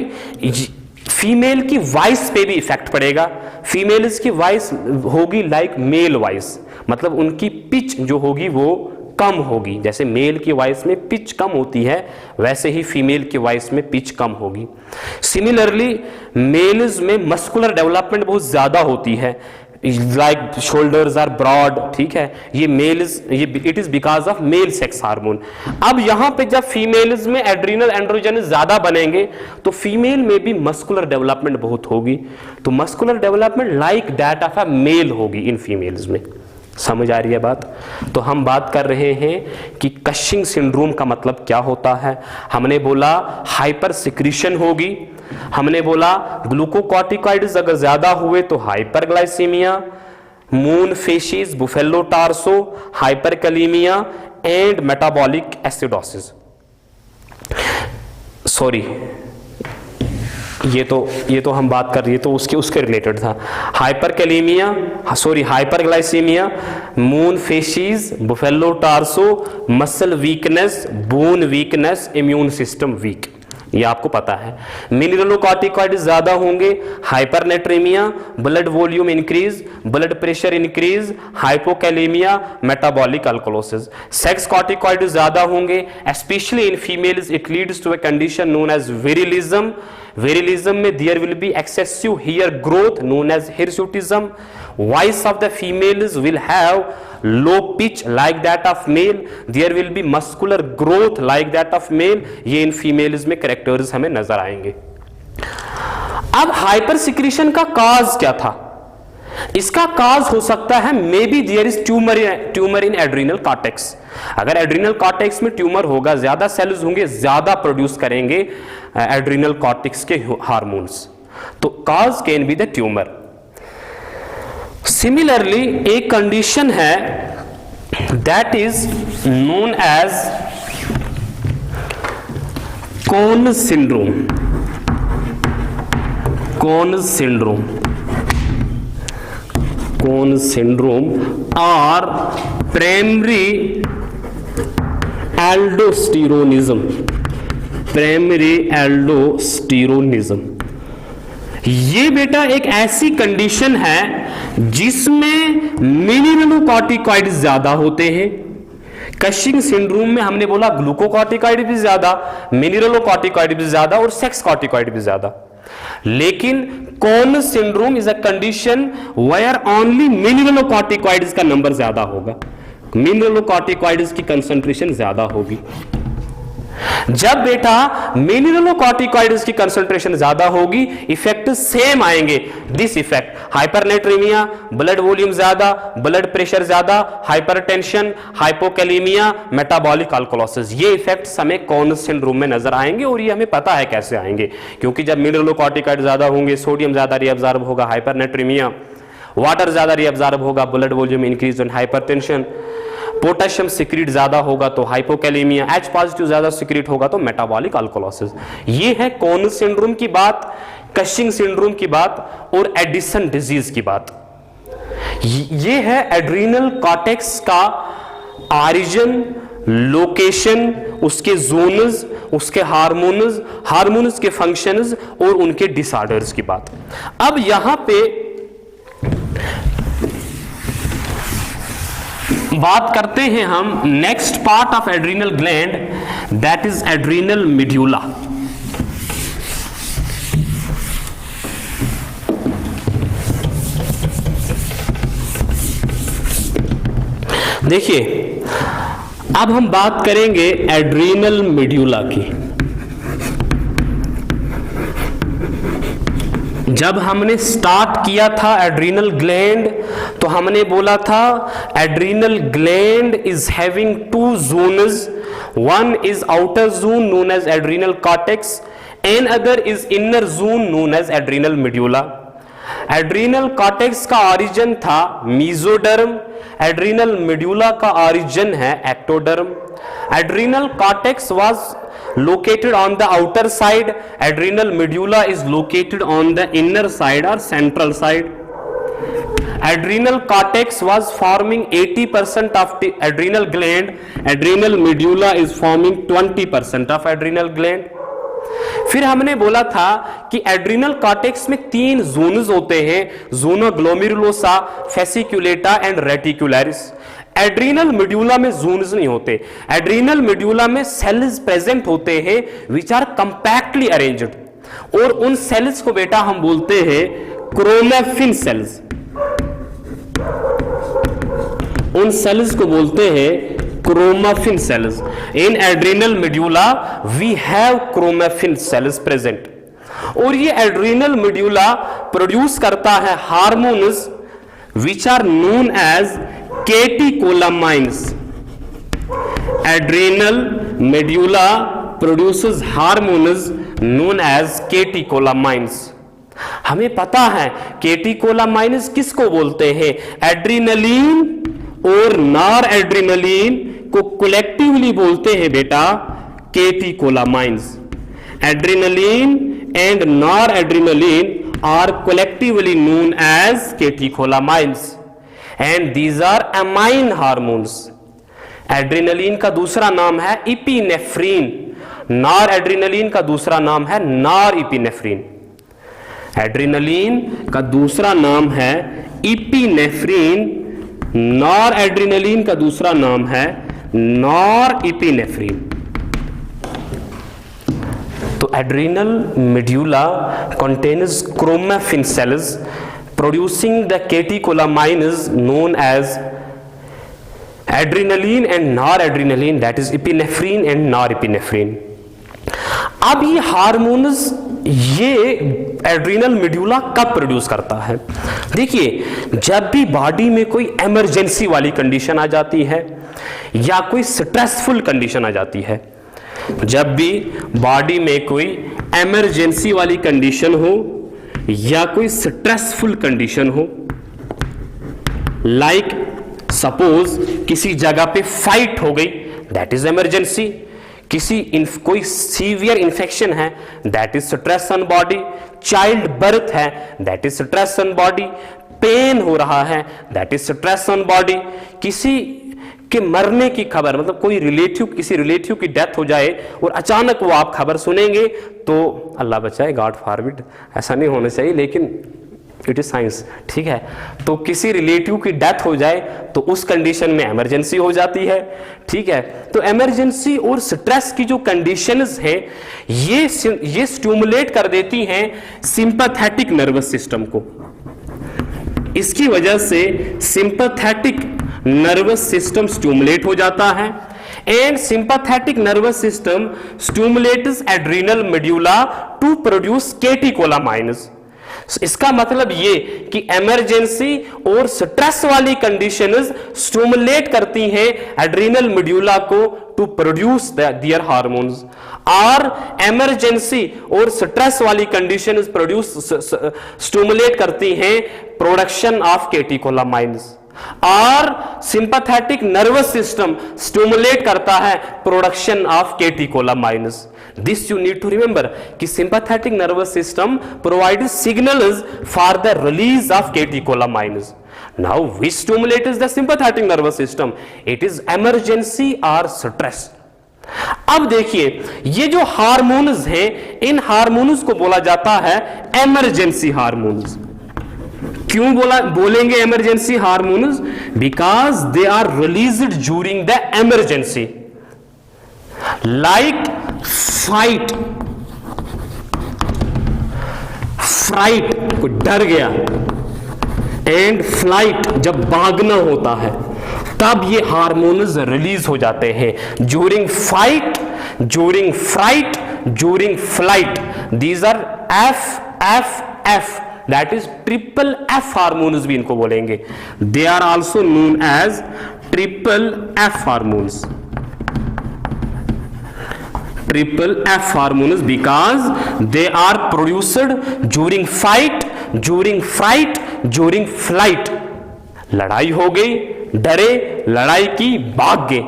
female की voice पे भी effect पड़ेगा। Females की voice होगी like male voice, मतलब उनकी pitch जो होगी वो कम होगी। जैसे मेल की वॉइस में पिच कम होती है, वैसे ही फीमेल की वॉइस में पिच कम होगी। सिमिलरली मेल्स में मस्कुलर डेवलपमेंट बहुत ज्यादा होती है, लाइक शोल्डर्स आर ब्रॉड, ठीक है, ये मेल्स, ये it is because of male sex hormone. अब यहां पे जब फीमेल्स में एड्रीनल एंड्रोजन ज्यादा बनेंगे तो फीमेल में भी मस्कुलर डेवलपमेंट बहुत होगी, तो muscular development like that of a male होगी इन फीमेल्स में। समझ आ रही है बात? तो हम बात कर रहे हैं कि कशिंग सिंड्रोम का मतलब क्या होता है। हमने बोला हाइपर सिक्रीशन होगी, हमने बोला ग्लूकोकॉर्टिकॉइड्स अगर ज्यादा हुए तो hyperglycemia, moon faces, buffalo torso, hyperkalemia and metabolic acidosis. Sorry, ये तो हम बात कर रही है तो उसके रिलेटेड था। Hyperkalemia, sorry hyperglycemia, moon faces, buffalo torso, muscle weakness, bone weakness, immune system weak, ये आपको पता है। मिनरलोकॉर्टिकॉइड ज्यादा होंगे, hypernatremia, blood volume increase, blood pressure increase, hypokalemia, metabolic alkalosis. Sex corticoid ज्यादा होंगे, specially in females it leads to a condition known as virilism. Virilism में there will be excessive hair growth known as hirsutism. Voice of the females will have low pitch like that of male, there will be muscular growth like that of male, ये इन females में characters हमें नजर आएंगे। अब hyper secretion का काज क्या था? इसका काज हो सकता है may be there is tumour in adrenal cortex. अगर एड्रीनल कॉर्टेक्स में ट्यूमर होगा, ज्यादा सेल्स होंगे, ज्यादा प्रोड्यूस करेंगे एड्रीनल कॉर्टेक्स के हार्मोन्स, तो cause can be the tumour. Similarly एक कंडीशन है that is known as Conn syndrome. Conn syndrome और प्राइमरी एल्डोस्टेरोनिज्म। ये बेटा एक ऐसी कंडीशन है जिसमें मिनरलोकॉर्टिकॉइड ज्यादा होते हैं। कशिंग सिंड्रोम में हमने बोला ग्लूकोकॉर्टिकॉइड भी ज्यादा, मिनरलोकॉर्टिकॉइड भी ज्यादा और सेक्स कॉर्टिकॉइड भी ज्यादा। लेकिन Conn syndrome is a condition where only mineralocorticoids का नंबर ज्यादा होगा, मिनरलोकॉर्टिकॉइड्स की कंसंट्रेशन ज्यादा होगी। जब बेटा मिनरलोकॉर्टिकॉइड्स की कंसंट्रेशन ज्यादा होगी, इफेक्ट सेम आएंगे। दिस इफेक्ट हाइपरनेट्रीमिया, ब्लड वॉल्यूम ज्यादा, ब्लड प्रेशर ज्यादा, हाइपरटेंशन, हाइपोकैलेमिया, मेटाबॉलिक अल्कोलोसिस, ये इफेक्ट्स हमें कोन सिंड्रोम में नजर आएंगे। और ये हमें पता है कैसे आएंगे, क्योंकि जब मिनरलोकॉर्टिकॉइड ज्यादा होंगे, सोडियम ज्यादा रीअब्जॉर्ब होगा, हाइपरनेट्रीमिया, वाटर ज्यादा रीअब्जॉर्ब होगा, blood volume increase and hypertension, potassium secrete ज्यादा होगा तो हाइपोकैलेमिया, H पॉजिटिव ज्यादा सिक्रीट होगा तो मेटाबॉलिक अल्कोलोसिस। ये है कोन सिंड्रोम की बात, कशिंग सिंड्रोम की बात और एडिसन डिजीज की बात। ये है एड्रीनल कॉर्टेक्स का ऑरिजिन, लोकेशन, उसके जोन्स, उसके हार्मोन्स के फंक्शंस और उनके डिसऑर्डर्स की बात। अब यहां पे बात करते हैं हम next part of adrenal gland, that is adrenal medulla. देखिए, अब हम बात करेंगे एड्रीनल मेड्यूला की। जब हमने स्टार्ट किया था एड्रीनल ग्लैंड, तो हमने बोला था adrenal gland is having two zones, one is outer zone known as adrenal cortex and other is inner zone known as adrenal medulla. Adrenal cortex का ऑरिजिन था मीजोडर्म, एड्रीनल मेड्यूला का origin है ectoderm. Adrenal cortex was located on the outer side, adrenal medulla is located on the inner side or central side. Adrenal cortex was forming 80% of the adrenal gland, adrenal medulla is forming 20% of adrenal gland. फिर हमने बोला था कि adrenal cortex में 3 zones होते हैं, zona glomerulosa, fasciculata and reticularis. Adrenal medulla में zones नहीं होते, एड्रीनल मेड्यूला में सेल्स प्रेजेंट होते हैं विच आर कंपैक्टली अरेंज्ड, और उन सेल्स को बेटा हम बोलते हैं क्रोमेफिन सेल्स। उन सेल्स को बोलते हैं chromaffin cells. In adrenal medulla we have chromaffin cells present, और ये एड्रीनल मेड्यूला प्रोड्यूस करता है hormones which are known as catecholamines. Adrenal medulla produces hormones known as catecholamines. हमें पता है catecholamines किसको बोलते हैं? एड्रीनलिन और नॉर एड्रीनलिन को कलेक्टिवली बोलते हैं बेटा catecholamines. Adrenaline and noradrenaline are collectively known as catecholamines. And these are amine hormones. Adrenaline का दूसरा नाम है इपिनेफ्रीन, नॉर एड्रेनलिन का दूसरा नाम है नॉर इपिनेफ्रीन। एड्रेनलिन का दूसरा नाम है इपिनेफ्रीन, नॉर एड्रेनलिन का दूसरा नाम है नॉर इपिनेफ्रीन। तो adrenal medulla contains chromaffin cells producing the catecholamines known as adrenaline and noradrenaline, that is epinephrine and norepinephrine. अब ये हार्मोन्स ये एड्रीनल मेड्यूला कब प्रोड्यूस करता है? देखिए, जब भी बॉडी में कोई इमरजेंसी वाली कंडीशन आ जाती है या कोई स्ट्रेसफुल कंडीशन आ जाती है, जब भी बॉडी में कोई इमरजेंसी वाली कंडीशन हो या कोई स्ट्रेसफुल कंडीशन हो, लाइक सपोज किसी जगह पे फाइट हो गई, दैट इज इमरजेंसी। कोई सीवियर इंफेक्शन है, that is stress on body. Child birth है, that is stress on body. Pain हो रहा है, that is stress on body. किसी के मरने की खबर, मतलब कोई रिलेटिव, किसी रिलेटिव की डेथ हो जाए और अचानक वो आप खबर सुनेंगे, तो अल्लाह बचाए, गॉड फॉरबिड, ऐसा नहीं होना चाहिए, लेकिन इट इज साइंस, ठीक है। तो किसी रिलेटिव की डेथ हो जाए तो उस कंडीशन में इमरजेंसी हो जाती है, ठीक है। तो इमरजेंसी और स्ट्रेस की जो कंडीशंस है, ये स्टिमुलेट कर देती हैं सिंपैथेटिक नर्वस सिस्टम को। इसकी वजह से सिंपैथेटिक नर्वस सिस्टम स्टिमुलेट हो जाता है and sympathetic nervous system stimulates adrenal medulla to produce catecholamines. इसका मतलब ये कि इमरजेंसी और स्ट्रेस वाली कंडीशंस स्टिमुलेट करती हैं एड्रिनल मेडुला को टू प्रोड्यूस देयर हार्मोन्स, और इमरजेंसी और स्ट्रेस वाली कंडीशंस स्टिमुलेट करती हैं प्रोडक्शन ऑफ कैटेकोलामाइन्स, और सिंपैथेटिक नर्वस सिस्टम स्टिमुलेट करता है production of catecholamines. This you need to remember कि sympathetic nervous system provides signals for the release of catecholamines. Now which stimulates the sympathetic nervous system? It is emergency और stress. अब देखिए, ये जो hormones हैं, इन hormones को बोला जाता है इमरजेंसी हार्मोन्स। क्यों बोलेंगे emergency hormones? Because they are released during the emergency, like fight, कोई डर गया, एंड फ्लाइट, जब भागना होता है तब ये हार्मोन्स रिलीज हो जाते हैं। During fight, during fright, during flight, these are F, that is triple F hormones भी इनको बोलेंगे। They are also known as triple F hormones, triple F hormones, because they are produced during fight, during fright, during flight. लड़ाई हो गई, डरे, लड़ाई की, भाग गए,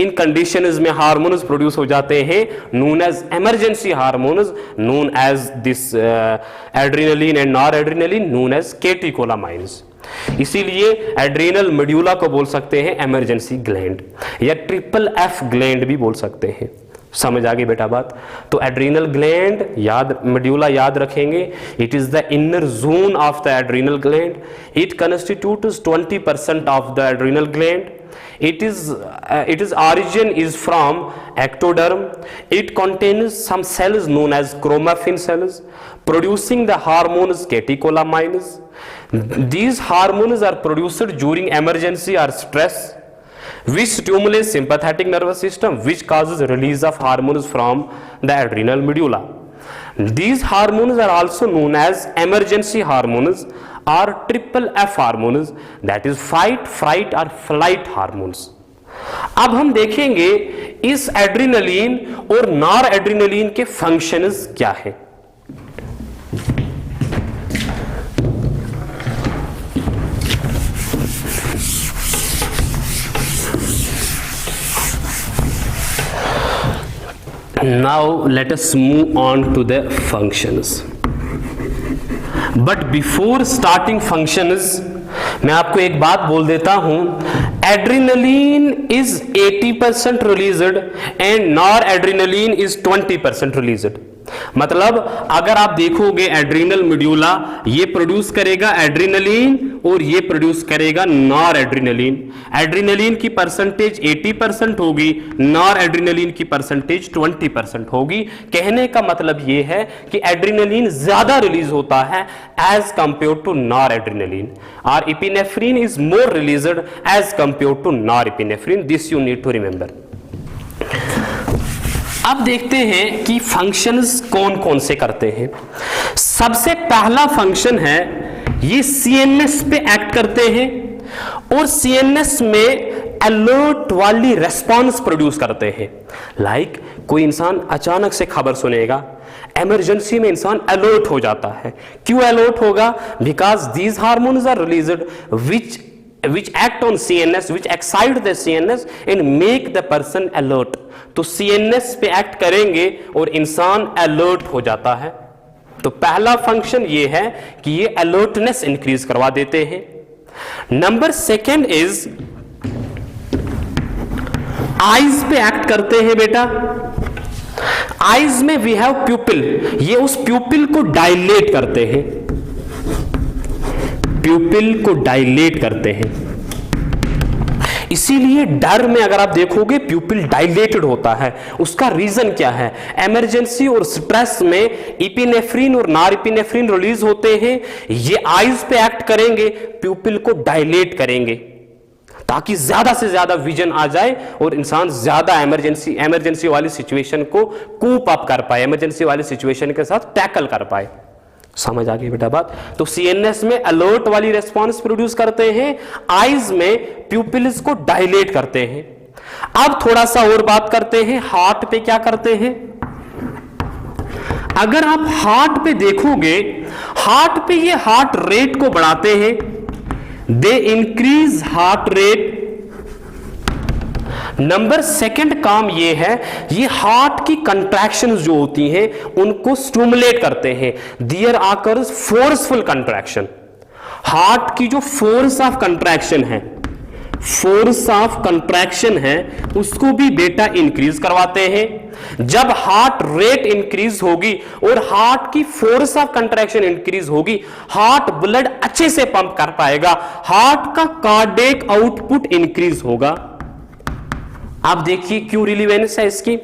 इन कंडीशंस में हार्मोन्स प्रोड्यूस हो जाते हैं, known as emergency hormones, known as this adrenaline and noradrenaline, known as कैटेकोलामाइन्स। इसीलिए एड्रेनल मेडुला को बोल सकते हैं इमरजेंसी ग्लैंड, या ट्रिपल एफ ग्लैंड भी बोल सकते हैं। समझ आ गई बेटा बात? तो एड्रीनल ग्लैंड मेडुला याद रखेंगे। It is the inner zone of the adrenal gland. It constitutes 20% of the adrenal gland. its origin is from ectoderm. It contains some cells known as chromaffin cells producing the hormones catecholamines. These hormones are produced during emergency or stress, which stimulates sympathetic nervous system, which causes release of hormones from the adrenal medulla. These hormones are also known as emergency hormones or triple F hormones, that is fight, fright or flight hormones. अब हम देखेंगे इस adrenaline और nor adrenaline के functions क्या है. Now let us move on to the functions. But before starting functions, मैं आपको एक बात बोल देता हूं. Adrenaline is 80% released and noradrenaline is 20% released. मतलब अगर आप देखोगे एड्रेनल मेडुला ये प्रोड्यूस करेगा एड्रेनलिन और ये प्रोड्यूस करेगा नॉर एड्रेनलिन. एड्रेनलिन की परसेंटेज 80% होगी, नॉर एड्रेनलिन की परसेंटेज 20% होगी. कहने का मतलब ये है कि एड्रेनलिन ज्यादा रिलीज होता है as compare to noradrenaline, और epinephrine is more released as compare to norepinephrine. This you need to remember. अब देखते हैं कि फंक्शंस कौन कौन से करते हैं. सबसे पहला फंक्शन है ये सीएनएस पे एक्ट करते हैं और सीएनएस में अलर्ट वाली रेस्पॉन्स प्रोड्यूस करते हैं। लाइक कोई इंसान अचानक से खबर सुनेगा, इमरजेंसी में इंसान अलर्ट हो जाता है। क्यों अलर्ट होगा? Because these hormones are released which act on CNS, which excite the CNS and make the person alert। तो CNS पे एक्ट करेंगे और इंसान अलर्ट हो जाता है। तो पहला फंक्शन ये है कि ये अलर्टनेस इंक्रीज करवा देते हैं। नंबर सेकेंड इज आईज पे एक्ट करते हैं बेटा। आईज में वी हैव प्यूपिल, ये उस प्यूपिल को डायलेट करते हैं, प्यूपिल को डायलेट करते हैं। इसीलिए डर में अगर आप देखोगे प्यूपिल डायलेटेड होता है। उसका रीजन क्या है? इमरजेंसी और स्ट्रेस में इपिनेफ्रिन और नॉरएपिनेफ्रिन रिलीज होते हैं, ये आईज पे एक्ट करेंगे, प्यूपिल को डायलेट करेंगे ताकि ज्यादा से ज्यादा विजन आ जाए और इंसान ज्यादा इमरजेंसी वाली सिचुएशन को कूप अप कर पाए, इमरजेंसी वाली सिचुएशन के साथ टैकल कर पाए। समझ आ गई बेटा बात? तो सीएनएस में अलर्ट वाली रेस्पॉन्स प्रोड्यूस करते हैं, आईज में प्यूपिल्स को डायलेट करते हैं। अब थोड़ा सा और बात करते हैं, हार्ट पे क्या करते हैं। अगर आप हार्ट पे देखोगे, हार्ट पे ये हार्ट रेट को बढ़ाते हैं, they increase heart rate. Number second काम ये है, ये हार्ट की कंट्रैक्शंस जो होती हैं उनको स्टिमुलेट करते हैं। There occurs forceful contraction. Heart की जो फोर्स ऑफ कंट्रैक्शन है, फोर्स ऑफ कंट्रैक्शन है, उसको भी बेटा इंक्रीज करवाते हैं। जब हार्ट रेट इंक्रीज होगी और हार्ट की फोर्स ऑफ कंट्रैक्शन इंक्रीज होगी, हार्ट ब्लड अच्छे से पंप कर पाएगा, हार्ट का कार्डियक आउटपुट इंक्रीज होगा। आप देखिए क्यों रिलीवेंस है इसकी।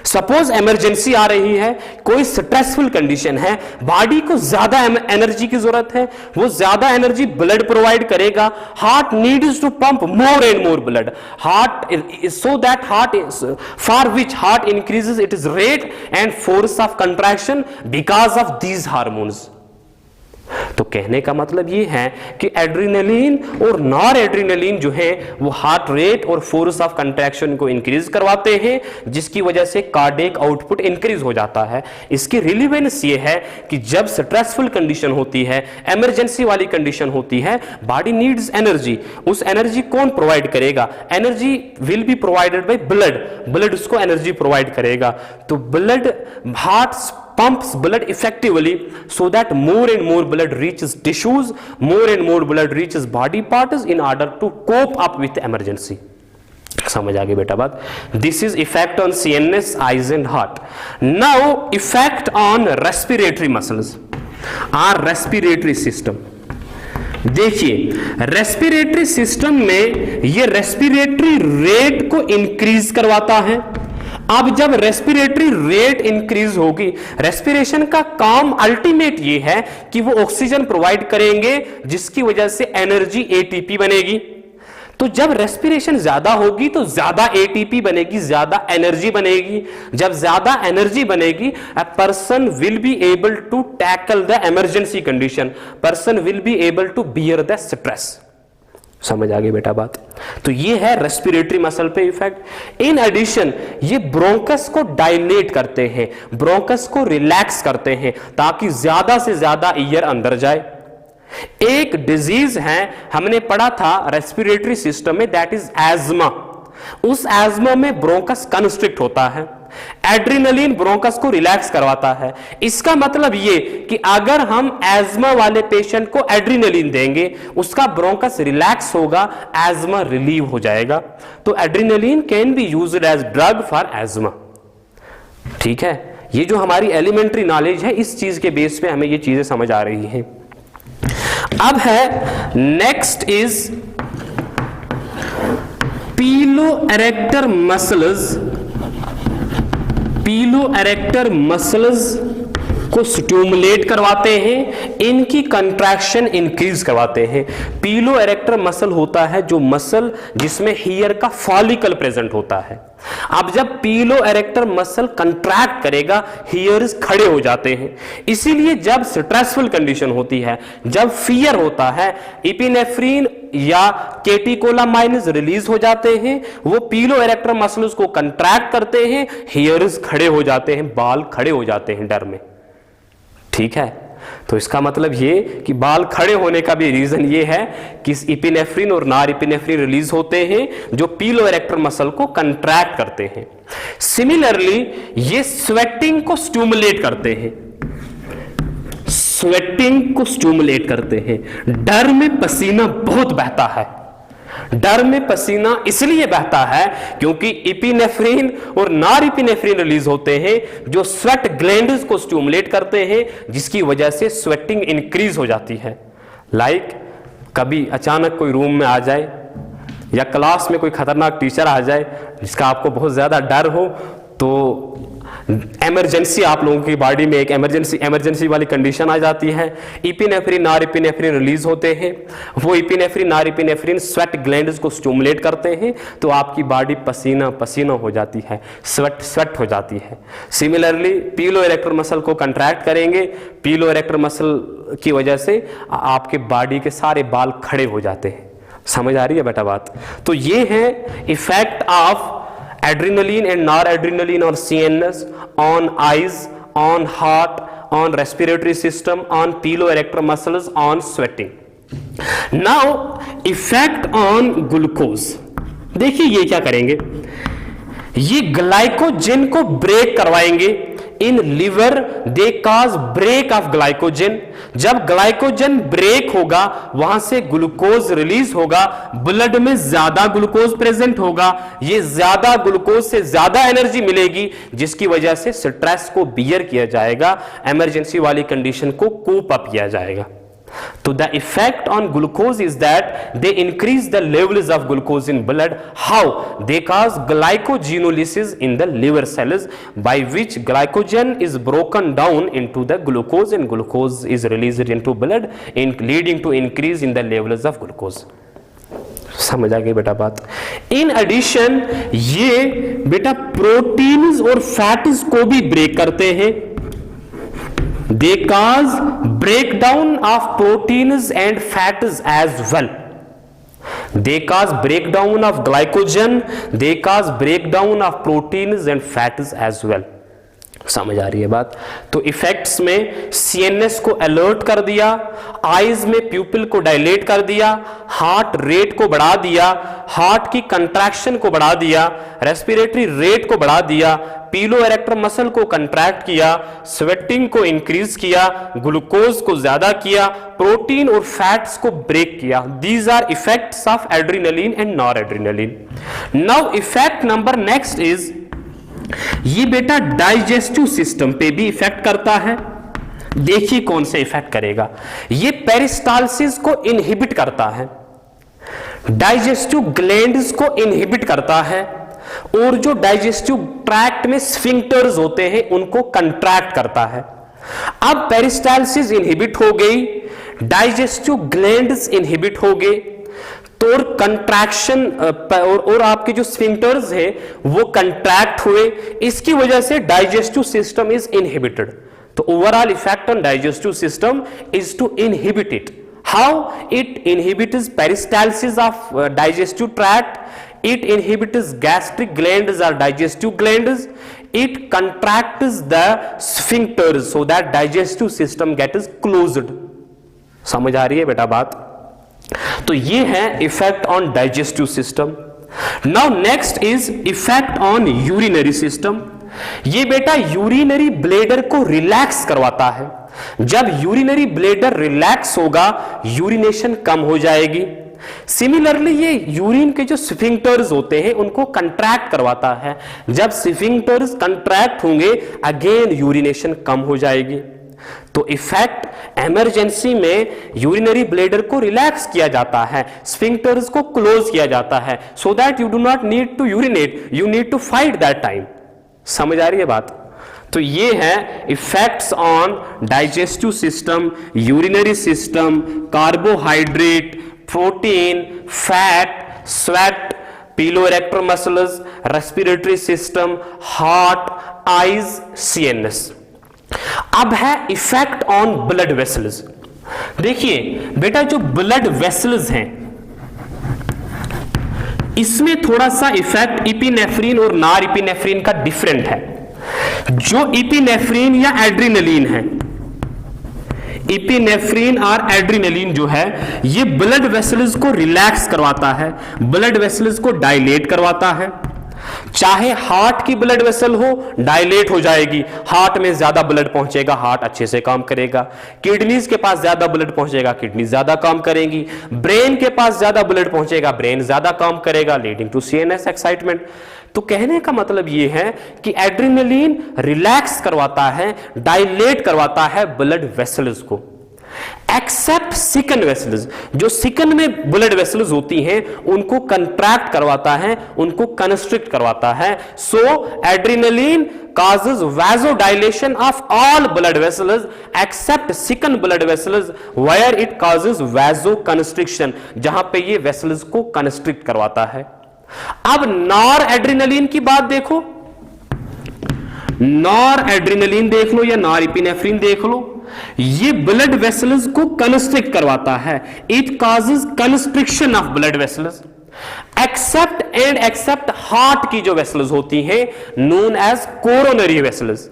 सपोज इमरजेंसी आ रही है, कोई स्ट्रेसफुल कंडीशन है, बॉडी को ज्यादा एनर्जी की जरूरत है, वो ज्यादा एनर्जी ब्लड प्रोवाइड करेगा। Heart needs to pump more and more blood, heart so that heart for which heart increases it is rate and force of contraction because of these hormones. तो कहने का मतलब ये है कि एड्रेनलिन और nor adrenaline जो है वो हार्ट रेट और फोर्स ऑफ कंट्रैक्शन को इंक्रीज करवाते हैं, जिसकी वजह से कार्डियक आउटपुट इंक्रीज हो जाता है। इसकी रिलीवेंस ये है कि जब स्ट्रेसफुल कंडीशन होती है, इमरजेंसी वाली कंडीशन होती है, बॉडी नीड्स एनर्जी। उस एनर्जी कौन प्रोवाइड करेगा? Energy will be provided by blood, blood उसको एनर्जी प्रोवाइड करेगा। तो blood, heart pumps blood effectively so that more and more blood reaches tissues, more and more blood reaches body parts in order to cope up with emergency। समझ आ गई बेटा बात? This is effect on CNS, eyes and heart। Now effect on respiratory muscles or respiratory system। देखिए respiratory system में ये respiratory rate को increase करवाता है। अब जब रेस्पिरेटरी रेट इंक्रीज होगी, रेस्पिरेशन का काम अल्टीमेट ये है कि वो ऑक्सीजन प्रोवाइड करेंगे, जिसकी वजह से एनर्जी एटीपी बनेगी। तो जब रेस्पिरेशन ज्यादा होगी तो ज्यादा एटीपी बनेगी, ज्यादा एनर्जी बनेगी। जब ज्यादा एनर्जी बनेगी, a person will be able to tackle the emergency condition, person will be able to bear the stress. समझ आ गई बेटा बात? तो ये है रेस्पिरेटरी मसल पे इफेक्ट। इन एडिशन ये ब्रोंकस को डायलेट करते हैं, ब्रोंकस को रिलैक्स करते हैं ताकि ज्यादा से ज्यादा एयर अंदर जाए। एक डिजीज है हमने पढ़ा था रेस्पिरेटरी सिस्टम में, दैट इज एज्मा। उस एज्मा में ब्रोंकस कंस्ट्रिक्ट होता है, एड्रेनलिन ब्रोंकस को रिलैक्स करवाता है। इसका मतलब ये कि अगर हम एज्मा वाले पेशेंट को एड्रेनलिन देंगे, उसका ब्रोंकस रिलैक्स होगा, एज्मा रिलीव हो जाएगा। तो adrenaline can be used as drug for asthma. ठीक है, ये जो हमारी एलिमेंट्री नॉलेज है, इस चीज के बेस पे हमें ये चीजें समझ आ रही हैं। अब है next is pillow erector muscles, pillow erector muscles को स्टिमुलेट करवाते हैं, इनकी कंट्रैक्शन इंक्रीज करवाते हैं। पीलो इरेक्टर मसल होता है जो मसल जिसमें हियर का फॉलिकल प्रेजेंट होता है। अब जब पीलो इरेक्टर मसल कंट्रैक्ट करेगा, हियर्स खड़े हो जाते हैं। इसीलिए जब स्ट्रेसफुल कंडीशन होती है, जब फियर होता है, इपिनेफ्रिन या केटिकोलामाइन्स रिलीज हो जाते हैं, वो पीलो इरेक्टर मसल्स को कंट्रैक्ट करते हैं, हियर्स खड़े हो जाते हैं, बाल खड़े हो जाते हैं डर में। ठीक है, तो इसका मतलब ये कि बाल खड़े होने का भी रीजन ये है कि इपिनेफ्रिन और नॉर इपिनेफ्रिन रिलीज होते हैं जो पीलो इरेक्टर मसल को कंट्रैक्ट करते हैं। सिमिलरली ये स्वेटिंग को स्टिमुलेट करते हैं, स्वेटिंग को स्टिमुलेट करते हैं। डर में पसीना बहुत बहता है। डर में पसीना इसलिए बहता है क्योंकि इपिनेफ्रिन और नॉर इपिनेफ्रिन रिलीज होते हैं जो स्वेट ग्लैंड्स को स्टिमुलेट करते हैं, जिसकी वजह से स्वेटिंग इंक्रीज हो जाती है। लाइक कभी अचानक कोई रूम में आ जाए या क्लास में कोई खतरनाक टीचर आ जाए जिसका आपको बहुत ज्यादा डर हो, तो इमरजेंसी आप लोगों की बॉडी में एक इमरजेंसी वाली कंडीशन आ जाती है। इपिनेफ्रिन नॉर इपिनेफ्रिन रिलीज होते हैं, वो epinephrine nor epinephrine sweat glands को स्टिमुलेट करते हैं, तो आपकी बॉडी पसीना पसीना हो जाती है, स्वेट हो जाती है। सिमिलरली पीलो इरेक्टर मसल को कंट्रैक्ट करेंगे, पीलो इरेक्टर मसल की वजह से आपके बॉडी के सारे बाल खड़े हो जाते हैं। समझ आ रही है बेटा बात? तो ये है effect of adrenaline and noradrenaline or CNS on eyes, on heart, on respiratory system, on piloerector muscles, on sweating. Now effect on glucose. देखिए ये क्या करेंगे, ये ग्लाइकोजन को ब्रेक करवाएंगे in liver, they cause break of glycogen. जब glycogen break होगा वहां से ग्लूकोज रिलीज होगा, ब्लड में ज्यादा ग्लूकोज प्रेजेंट होगा, ये ज्यादा ग्लूकोज से ज्यादा एनर्जी मिलेगी, जिसकी वजह से स्ट्रेस को बियर किया जाएगा, इमरजेंसी वाली कंडीशन को कूप अप किया जाएगा। तो the effect on glucose is that they increase the levels of glucose in blood. How? They cause glycogenolysis in the liver cells, by which glycogen is broken down into the glucose and glucose is released into blood, leading to increase in the levels of glucose. समझ आ गई बेटा बात? इन addition ये बेटा proteins और fats को भी ब्रेक करते हैं। They cause breakdown of proteins and fats as well. They cause breakdown of glycogen, they cause breakdown of proteins and fats as well. समझ आ रही है बात? तो इफेक्ट्स में सीएनएस को अलर्ट कर दिया, आईज में प्यूपिल को डायलेट कर दिया, हार्ट रेट को बढ़ा दिया, हार्ट की कंट्रैक्शन को बढ़ा दिया, रेस्पिरेटरी रेट को बढ़ा दिया, पीलो इरेक्टर मसल को कंट्रैक्ट किया, स्वेटिंग को इंक्रीज किया, ग्लूकोज को ज्यादा किया, प्रोटीन और फैट्स को ब्रेक किया। These are effects of adrenaline and noradrenaline. Now effect number next is, ये बेटा डाइजेस्टिव सिस्टम पे भी इफेक्ट करता है। देखिए कौन से इफेक्ट करेगा, ये पेरिस्टालसिस को इनहिबिट करता है, डाइजेस्टिव ग्लैंड्स को इनहिबिट करता है, और जो डाइजेस्टिव ट्रैक्ट में स्फिंक्टर्स होते हैं उनको कंट्रैक्ट करता है। अब पेरिस्टालसिस इनहिबिट हो गई, डाइजेस्टिव ग्लैंड्स इनहिबिट हो गए, तो कंट्रैक्शन और आपके जो स्फिंक्टर्स है वो कंट्रैक्ट हुए, इसकी वजह से डाइजेस्टिव सिस्टम इज इनहिबिटेड। तो overall effect on digestive system is to inhibit it. How it inhibits peristalsis of digestive tract, it inhibits gastric glands or digestive glands, it contracts the sphincters so that digestive system gets closed. समझ आ रही है बेटा बात? तो ये है effect on digestive system. Now next is effect on urinary system. ये बेटा यूरिनरी ब्लेडर को रिलैक्स करवाता है। जब यूरिनरी ब्लेडर रिलैक्स होगा, यूरिनेशन कम हो जाएगी। सिमिलरली ये यूरिन के जो स्फिंक्टर्स होते हैं उनको कंट्रैक्ट करवाता है। जब स्फिंक्टर्स कंट्रैक्ट होंगे, अगेन यूरिनेशन कम हो जाएगी। तो इफेक्ट इमरजेंसी में यूरिनरी ब्लेडर को रिलैक्स किया जाता है, स्फिंक्टर्स को क्लोज किया जाता है, so that you do not need to urinate, you need to fight that time. समझ आ रही है बात? तो ये है effects on digestive system, urinary system, carbohydrate, protein, fat, sweat, piloerector muscles, respiratory system, heart, eyes, CNS. अब है इफेक्ट ऑन ब्लड वेसल्स। देखिए बेटा, जो ब्लड वेसल्स हैं इसमें थोड़ा सा इफेक्ट इपिनेफ्रिन और नॉर इपिनेफ्रिन का डिफरेंट है। जो इपिनेफ्रिन या एड्रिनलिन है, इपिनेफ्रिन और एड्रिनलिन जो है, ये ब्लड वेसल्स को रिलैक्स करवाता है, ब्लड वेसल्स को डायलेट करवाता है। चाहे हार्ट की ब्लड वेसल हो, डायलेट हो जाएगी, हार्ट में ज्यादा ब्लड पहुंचेगा, हार्ट अच्छे से काम करेगा। किडनीज के पास ज्यादा ब्लड पहुंचेगा, किडनी ज्यादा काम करेंगी। ब्रेन के पास ज्यादा ब्लड पहुंचेगा, ब्रेन ज्यादा काम करेगा, लीडिंग टू सीएनएस एक्साइटमेंट। तो कहने का मतलब यह है कि एड्रिनलिन रिलैक्स करवाता है, डायलेट करवाता है ब्लड वेसल्स को, एक्सेप्ट सिकन वेसल्स। जो सिकन में ब्लड वेसल्स होती हैं उनको कंट्रैक्ट करवाता है, उनको कंस्ट्रिक्ट करवाता है। सो adrenaline causes vasodilation of all blood vessels except second blood vessels where it causes vasoconstriction, जहां पे ये वेसल्स को कंस्ट्रिक्ट करवाता है। अब नॉर एड्रिनलिन की बात देखो, नॉर एड्रिनलिन देख लो या नॉर इपिनेफ्रिन देख लो, ये ब्लड वेसल्स को कंस्ट्रिक्ट करवाता है। It causes constriction of blood vessels except heart की जो वेसल्स होती हैं known as coronary vessels.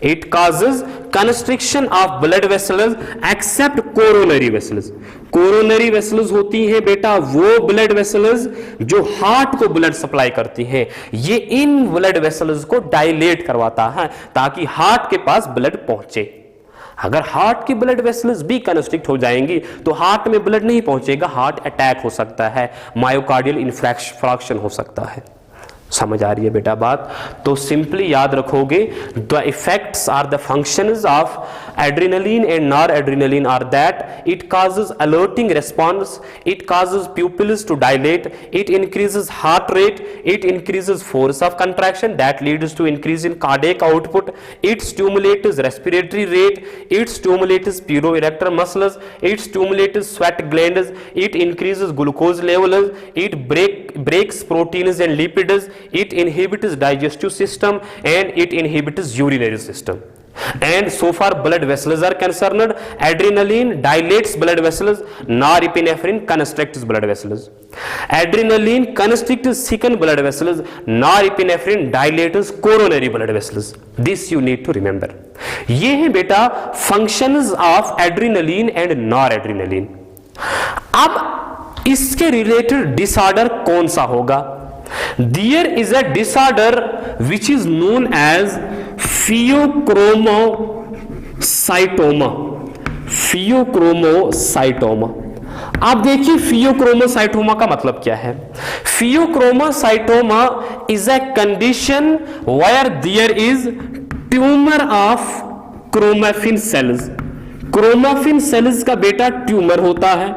It causes constriction of blood vessels except coronary vessels. Coronary vessels होती हैं बेटा वो ब्लड वेसल्स जो हार्ट को ब्लड सप्लाई करती हैं। ये इन ब्लड वेसल्स को डायलेट करवाता है ताकि हार्ट के पास ब्लड पहुंचे। अगर हार्ट की ब्लड वेसल्स भी कंस्ट्रिक्ट हो जाएंगी तो हार्ट में ब्लड नहीं पहुंचेगा, हार्ट अटैक हो सकता है, मायोकार्डियल इन्फ्रैक्शन हो सकता है। समझ आ रही है बेटा बात? तो सिंपली याद रखोगे, the effects are the functions of adrenaline and noradrenaline are that it causes alerting response, it causes pupils to dilate, it increases heart rate, it increases force of contraction that leads to increase in cardiac output, it stimulates respiratory rate, it stimulates piloerector muscles, it stimulates sweat glands, it increases glucose levels, it breaks proteins and lipids, it inhibits digestive system and it inhibits urinary system. And so far blood vessels are concerned, adrenaline dilates blood vessels, norepinephrine constricts blood vessels. Adrenaline constricts thickened blood vessels, norepinephrine dilates coronary blood vessels. This you need to remember. ये है बेटा functions of adrenaline and noradrenaline. अब इसके related disorder कौन सा होगा? There is a disorder which is known as pheochromocytoma. Pheochromocytoma. आप देखिए फियोक्रोमोसाइटोमा का मतलब क्या है? Pheochromocytoma is a condition where there is tumour of chromaffin cells. Chromaffin cells का बेटा ट्यूमर होता है।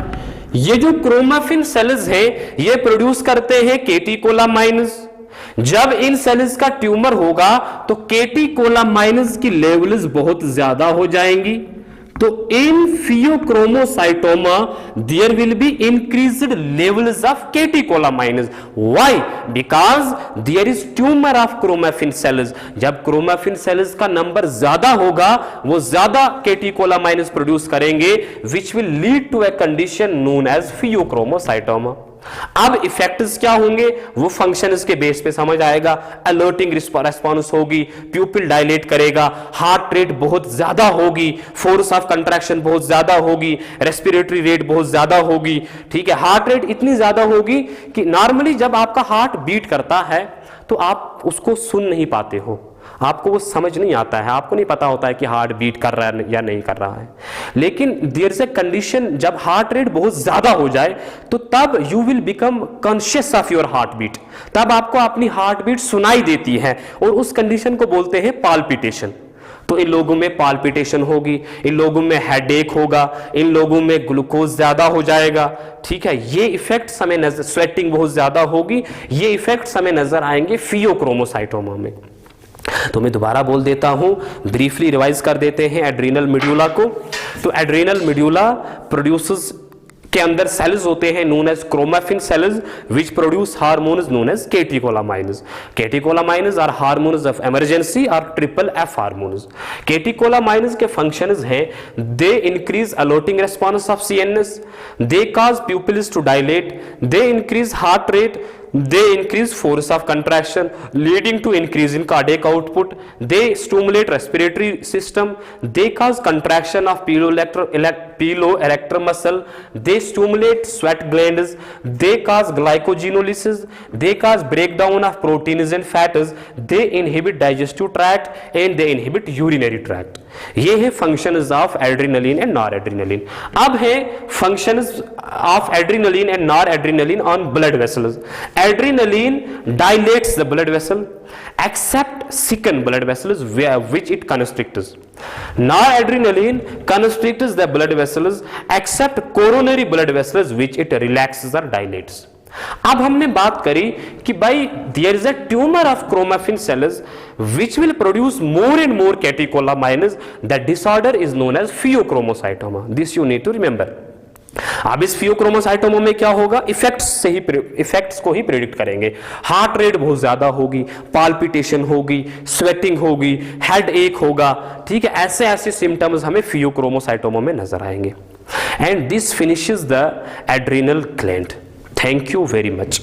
ये जो क्रोमैफिन सेल्स हैं ये प्रोड्यूस करते हैं केटिकोलामाइन्स। जब इन सेल्स का ट्यूमर होगा तो केटिकोलामाइन्स की लेवल्स बहुत ज्यादा हो जाएंगी। तो in pheochromocytoma there will be increased levels of catecholamines. Why? Because there is tumour of chromaffin cells. जब क्रोमैफिन सेल्स का नंबर ज्यादा होगा वो ज्यादा केटिकोलामाइन्स प्रोड्यूस करेंगे which will lead to a condition known as pheochromocytoma. अब effects क्या होंगे वो फंक्शंस के बेस पे समझ आएगा। अलर्टिंग रिस्पॉन्स होगी, प्यूपिल डायलेट करेगा, हार्ट रेट बहुत ज्यादा होगी, फोर्स ऑफ कंट्रैक्शन बहुत ज्यादा होगी, रेस्पिरेटरी रेट बहुत ज्यादा होगी। ठीक है, हार्ट रेट इतनी ज्यादा होगी कि नॉर्मली जब आपका हार्ट बीट करता है तो आप उसको सुन नहीं पाते हो, आपको वो समझ नहीं आता है, आपको नहीं पता होता है कि हार्ट बीट कर रहा है या नहीं कर रहा है। लेकिन देयर इज ए कंडीशन, जब हार्ट रेट बहुत ज्यादा हो जाए तो तब you will become conscious of your heartbeat, तब आपको अपनी हार्ट बीट सुनाई देती है और उस कंडीशन को बोलते हैं पाल्पिटेशन। तो इन लोगों में पाल्पिटेशन होगी, इन लोगों में हेडेक होगा, इन लोगों में ग्लूकोज ज्यादा हो जाएगा। ठीक है, ये इफेक्ट्स हमें नजर, स्वेटिंग बहुत ज्यादा होगी, ये इफेक्ट्स हमें नजर आएंगे फियोक्रोमोसाइटोमा में। तो मैं दोबारा बोल देता हूं, ब्रीफली रिवाइज कर देते हैं एड्रीनल मेड्यूला को। तो एड्रीनल मेड्यूला प्रोड्यूसेस के अंदर सेल्स होते हैं known as chromaffin cells which produce hormones known as catecholamines. Catecholamines are hormones of emergency और ट्रिपल एफ हार्मोन्स। कैटेकोलामाइन्स के फंक्शंस हैं, they increase alerting response of CNS, they cause pupils to dilate, they increase heart rate, they increase force of contraction leading to increase in cardiac output, they stimulate respiratory system, they cause contraction of piloerector muscle, they stimulate sweat glands, they cause glycogenolysis, they cause breakdown of proteins and fats, they inhibit digestive tract and they inhibit urinary tract। ये है functions of adrenaline and noradrenaline। अब है functions of adrenaline and noradrenaline on blood vessels। Adrenaline dilates the blood vessel except second blood vessels which it constricts। Noradrenaline constricts the blood vessels except coronary blood vessels which it relaxes or dilates। अब हमने बात करी कि भाई there is a tumour of chromaffin cells which will produce more and more catecholamines, that disorder is known as pheochromocytoma. This you need to remember. अब इस pheochromocytoma में क्या होगा, इफेक्ट्स को ही प्रेडिक्ट करेंगे। हार्ट रेट बहुत ज्यादा होगी, पाल्पिटेशन होगी, स्वेटिंग होगी, हेड एक होगा, ठीक है, ऐसे ऐसे सिम्टम्स हमें फियोक्रोमोसाइटोमा में नजर आएंगे। And this finishes the adrenal gland. Thank you very much.